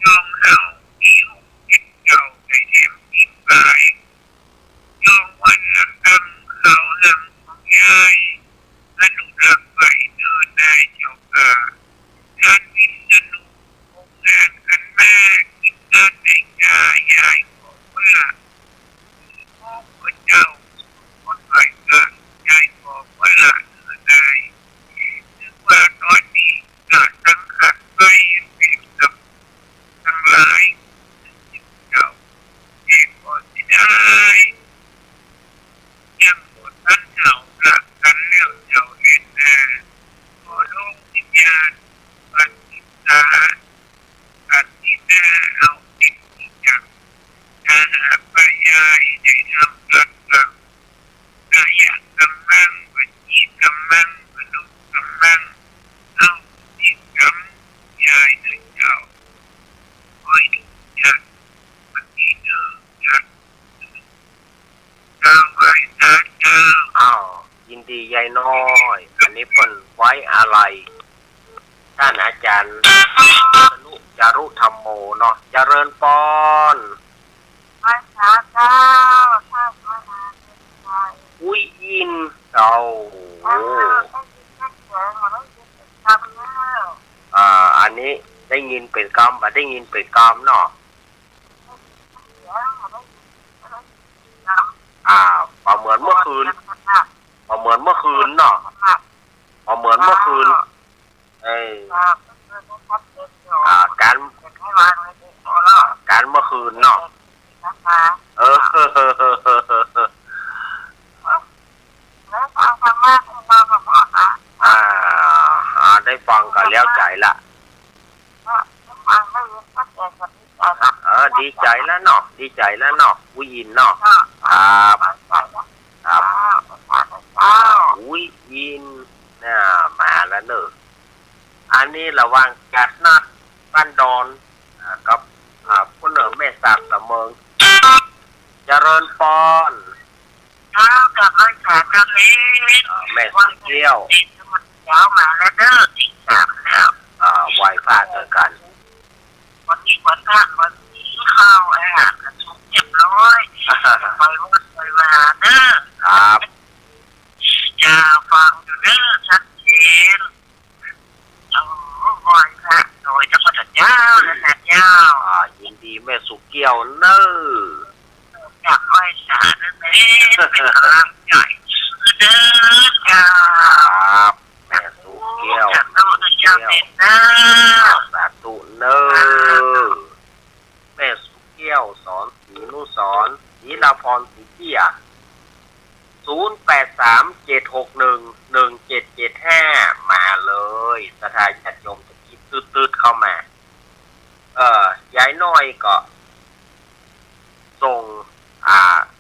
ยองเฮาหิวกินเจ้าได้เอ็มกินไปยองวันละคำเขานำของยายอนุรักษ์ไปเดินได้เจ้าค่ะงานวินสนุกงานกันแม่กินเงินในงานยายบอกว่าพ่อเจ้าคนไหวเกินยายบอกว่าหลานเงินได้นึกว่าตอนนี้เกิดตั้งขัดไปเป็นกับทั้งหลายเจ้าเองก็จะได้ยังหมดท่านเจ้าหลักกันเรื่องเจ้าเห็นแน่พอลงวิญญาณปฏิสาอันที่แน่เอาจิตจากการหาไปยายได้ทำรักกับกายกำลังวิจีกำลังมนุษย์กำลังเอาจิตกำยายในเจ้าคอยดูจักปฏิเดิมจักเจ้าไว้นะเจ้ายินดียายน้อยอันนี้เปิ้นไว้อะไรท่านอาจารย์จารุธรรมโมเนาะเจริญพรภาษาเจ้าถ้าพระนาเป็นไงอุ้ยยินเจ้าอันนี้ได้ยินเป็นกรรมบ่ได้ยินเป็นกรรมเนาะประเหมือนเมื่อคืนเนาะประเหมือนเมื่อคืนการเมื่อคืนเนาะ นะคะ เออ แล้วฟังธรรมะของเราก็พอค่ะ ได้ฟังก็แล้วใจละ ฟังไม่รู้ก็เกิดกับที่ใจค่ะ ดีใจแล้วเนาะดีใจแล้วเนาะวิยินเนาะ ก็ ครับ ฟังใจว่า ครับ ว้าว วิยินน่ะมาแล้วเนอะอันนี้ระหว่างกัดนัดบ้านดอนกับผู้เหนือแม่สากเสมองเจริญปอน แล้วกับไอ้ขากันเล็ก แม่สุเกี้ยว มันยาวมาแล้วเด้ออีกสามแล้ว ไหวพาเจอกัน วันนี้วันพระวันนี้ข้าวกระชุก700ไปวัดไปวาเด้อ ครับ อย่าฟังอยู่เด้อชัดเจนบ่อยค่ะโดยจะมาถัดยาวและถัดยาว ยินดีแม่สุเกี้ยวเนอะ อยากไหว้สาเด้อแม่เป็นกำลังใจเด้อจ้า ครับแม่สุเกี้ยว จากโน่นจะเป็นเด้อ สาธุเนอะแม่สุเกี้ยวสอนศรีนุสรณ์ศรีลาพรศรีเกี้ย0837611775มาเลยสถานญาติโยมจะคิดตืดๆเข้ามา ย้ายน้อยก็ส่ง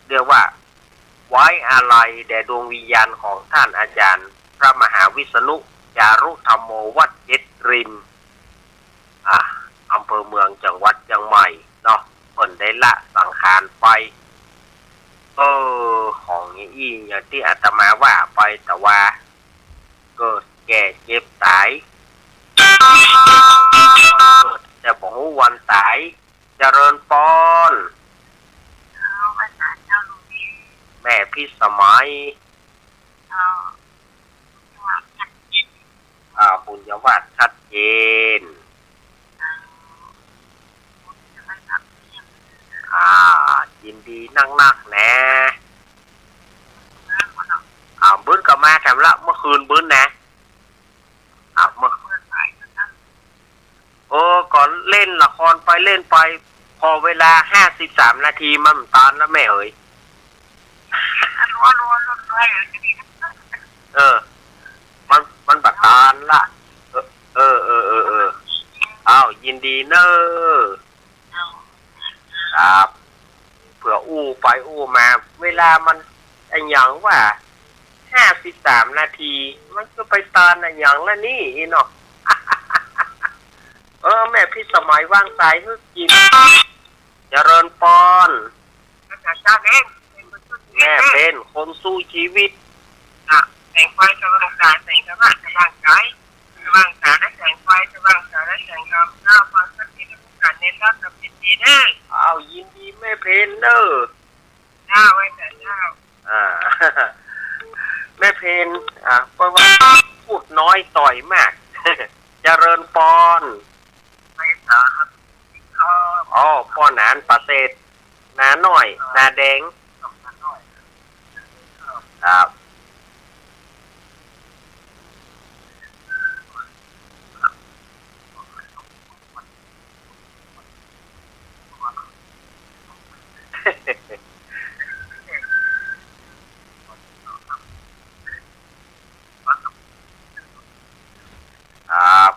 เรียกว่าไว้อาลัยแด่ดวงวิญญาณของท่านอาจารย์พระมหาวิษณุจารุธรรมโมวัดเจ็ดรินอำเภอเมืองจังหวัดเชียงใหม่เนาะเพิ่นได้ละสังขารไปของอย่างที่อาตมาว่าไปแต่ว่าเกิดแก่เจ็บตายแต่บอกว่าวันตายเจริญปอนแม่พี่สมัยบุญญาวัฒน์ชัดเจนยินดีนักๆนะบื้นก็มาแถมละเมื่อคืนบื้นนะเมื่อก่อนเล่นละครไปเล่นไปพอเวลา53 นาทีมันตานแล้วแม่เอ๋ยมันบัดตานละยินดีเนอะครับเผื่อไปมาเวลามันอย่างว่า53 นาทีมันก็ไปตานอย่างละนี่เนาะแม่พี่สมัยว่างสายฮึกกินเจริญปอนแม่เป็นคนสู้ชีวิตแต่งไฟกำลังกายแต่งกำลังกายกำลังกายและแต่งไฟกำลังกายและแต่งกำหน้าฟังสักทีในผู้การเน้นรับกับยินดีเด้อยินดีแม่เพนเนอร์เจ้าไว้แต่เจ้าแม่เพนเพราะว่าพูดน้อยต่อยมากเจริญปอนไม่สาครับป้อนหนานปลาเศษนาหน่อยนาแดงครับครับ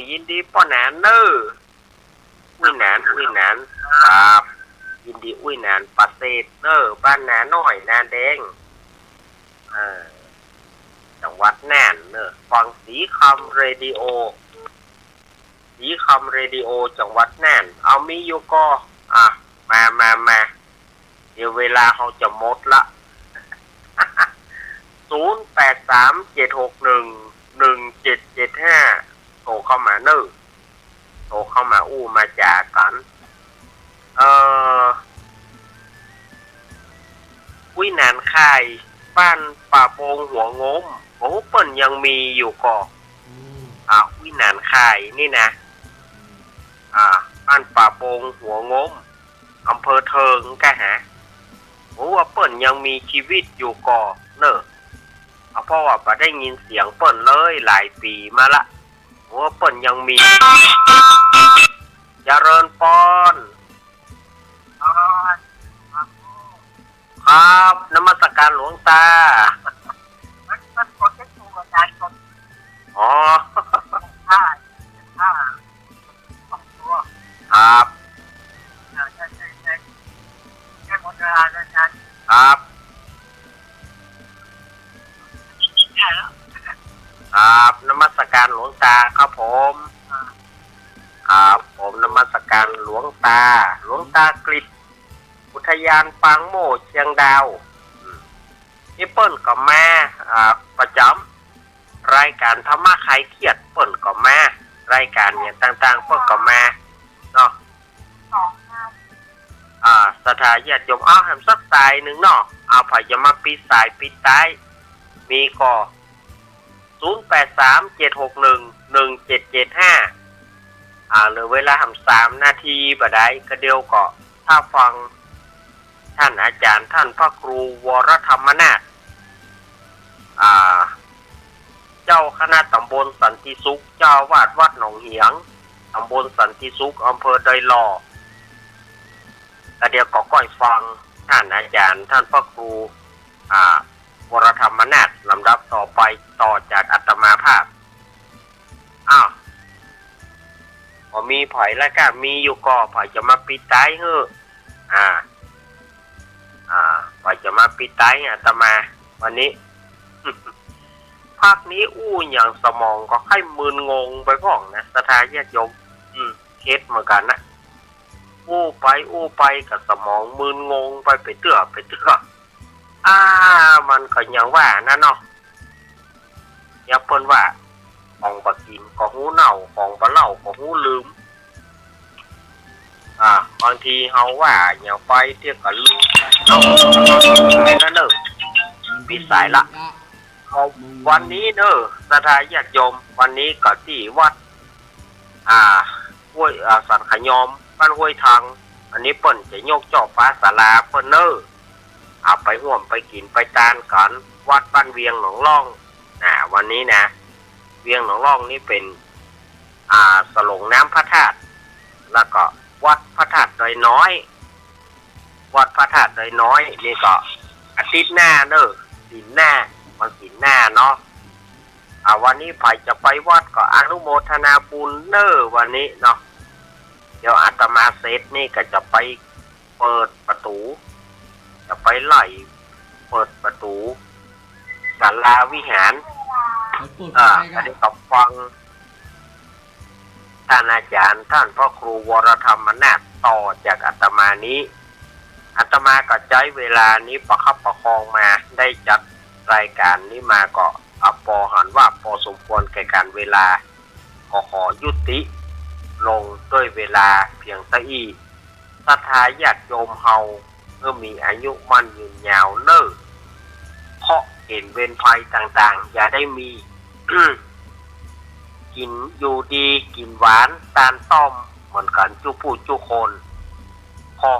ยินดีป้อนแหนนเนออุ้ยแหนนครับยินดีอุ้ยแหนนปาเซตเนอบ้านแหนนน้อยแหนนแดงจังหวัดแน่นเนอฟังสีคำเรดิโอจังหวัดแน่นเอามีอยู่ก็มาเดี๋ยวเวลาเขาจะหมดละ0837611775โทรเข้ามาเนอะโทรเข้ามามาจากกันวินานค่ายบ้านป่าโปงหัวงมโอ้เปิ่นยังมีอยู่ก่อวินานค่ายนี่นะบ้านป่าโปงหัวงมอำเภอเทิงกะฮะโอ้ว่าเปิ่นยังมีชีวิตอยู่ก่อเนอะ เพราะว่าบ่ได้ยินเสียงเปิ้นเลยหลายปีมาละว่าเปิ้นยังมีเจริญพรครับนมัสการหลวงตาอ๋อครับครับครับนมัสการหลวงตาครับผมครับผมนมัสการหลวงตากฤษอุทยานปางโมเชียงดาวนี่เปิ้นก็มาประจำรายการธรรมะคลายเครียดเปิ้นก็มารายการเนี่ยต่างๆเปิ้นก็มาเนาะสถาญาติโยมแหมสักสายหนึ่งเนาะเอาไผจะมาปิดสายปิดท้ายมีก็0837611775หรือเวลาทำ3 นาทีบ่ได้ก็เดียวก็ถ้าฟังท่านอาจารย์ท่านพระครูวรธรรมนาถเจ้าคณะตำบลสันติสุขเจ้าวาดวัดหนองเหียงตำบลสันติสุขอำเภอดอยหล่อก็เดียวก็ก้อยฟังท่านอาจารย์ท่านพระครูวรธรรมนาถลำดับต่อไปต่อจากอาตมาภาพพอมีไผ่แล้วก็มีอยู่ก็ไผ่จะมาปิดท้ายไผ่จะมาปิดท้ายอาตมาวันนี้ ภาคนี้อย่างสมองก็ค่อยมึนงงไปพ่องนะสถาญาติโยมเคสเหมือนกันนะไปกับสมองมึนงงไปเตื้อมันก็ยังว่านะเนาะอย่าเพิ่นว่าของบ่กินก็หูเน่าของบ่เล่าก็หูลืมบางทีเฮาว่าอย่าไปเที่ยวก็ลืมไปแล้วเด้อปิดสายละวันนี้เด้อสถาญาติโยมวันนี้ก็ที่วัดห้วยสันขยอมบ้านห้วยทางอันนี้เปิ้นจะยกเจ้าฟ้าศาลาเปิ้นเด้อไปร่วมไปกินไปทานกันวัดบ้านเวียงหนองล่องวันนี้นะเวียงหนองล่องนี่เป็นสลงน้ำพระธาตุแล้วก็วัดพระธาตุดอยน้อยวัดพระธาตุดอยน้อยนี่ก็อาทิตย์หน้าเด้อสินหน้าวันสินหน้าเนาะวันนี้ไผจะไปวัดก็อนุโมทนาบุญเด้อวันนี้เนาะเดี๋ยวอาตมาเสร็จนี่ก็จะไปเปิดประตูจะไปไล่เปิดประตูศาลาวิหารก็ได้กับฟังท่านอาจารย์ท่านพระครูวรธรรมนาถต่อจากอาตมานี้อาตมาก็ใช้เวลานี้ประคับประคองมาได้จัดรายการนี้มาก็พอหันว่าพอสมควรแก่การเวลาขอยุติลงด้วยเวลาเพียงเท่านี้ศรัทธาญาติโยมเฮาเมื่อมีอายุมั่นยืนยาวเนิ่นเพราะเห็นเวรภัยต่างๆอย่าได้มี กินอยู่ดีกินหวานตาลต้อมเหมือนกันจุผู้จุคน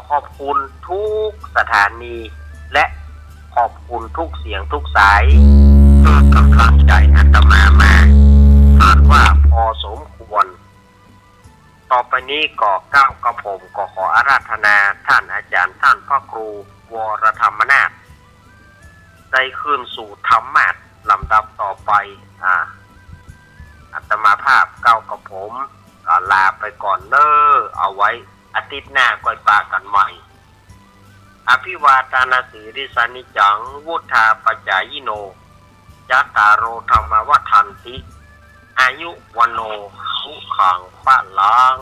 ขอบคุณทุกสถานีและขอบคุณทุกเสียงทุกสายที่กำลังใจอาตมามาอ่านว่าพอสมควรต่อไปนี้ก็ก้าวกระผมก็ขออาราธนาท่านอาจารย์ท่านพระครูวรธรรมนาถได้ขึ้นสู่ธรรมะลำดับต่อไปอาตมาภาพก้าวกระผมลาไปก่อนเน้อเอาไว้อาทิตย์หน้าก้อยปากันใหม่อภิวาทานาสีริสานิจังวุธาปัจจายิโนยัตตาโรธรรมวัฏันติอายุวันโนสุขังปะลัง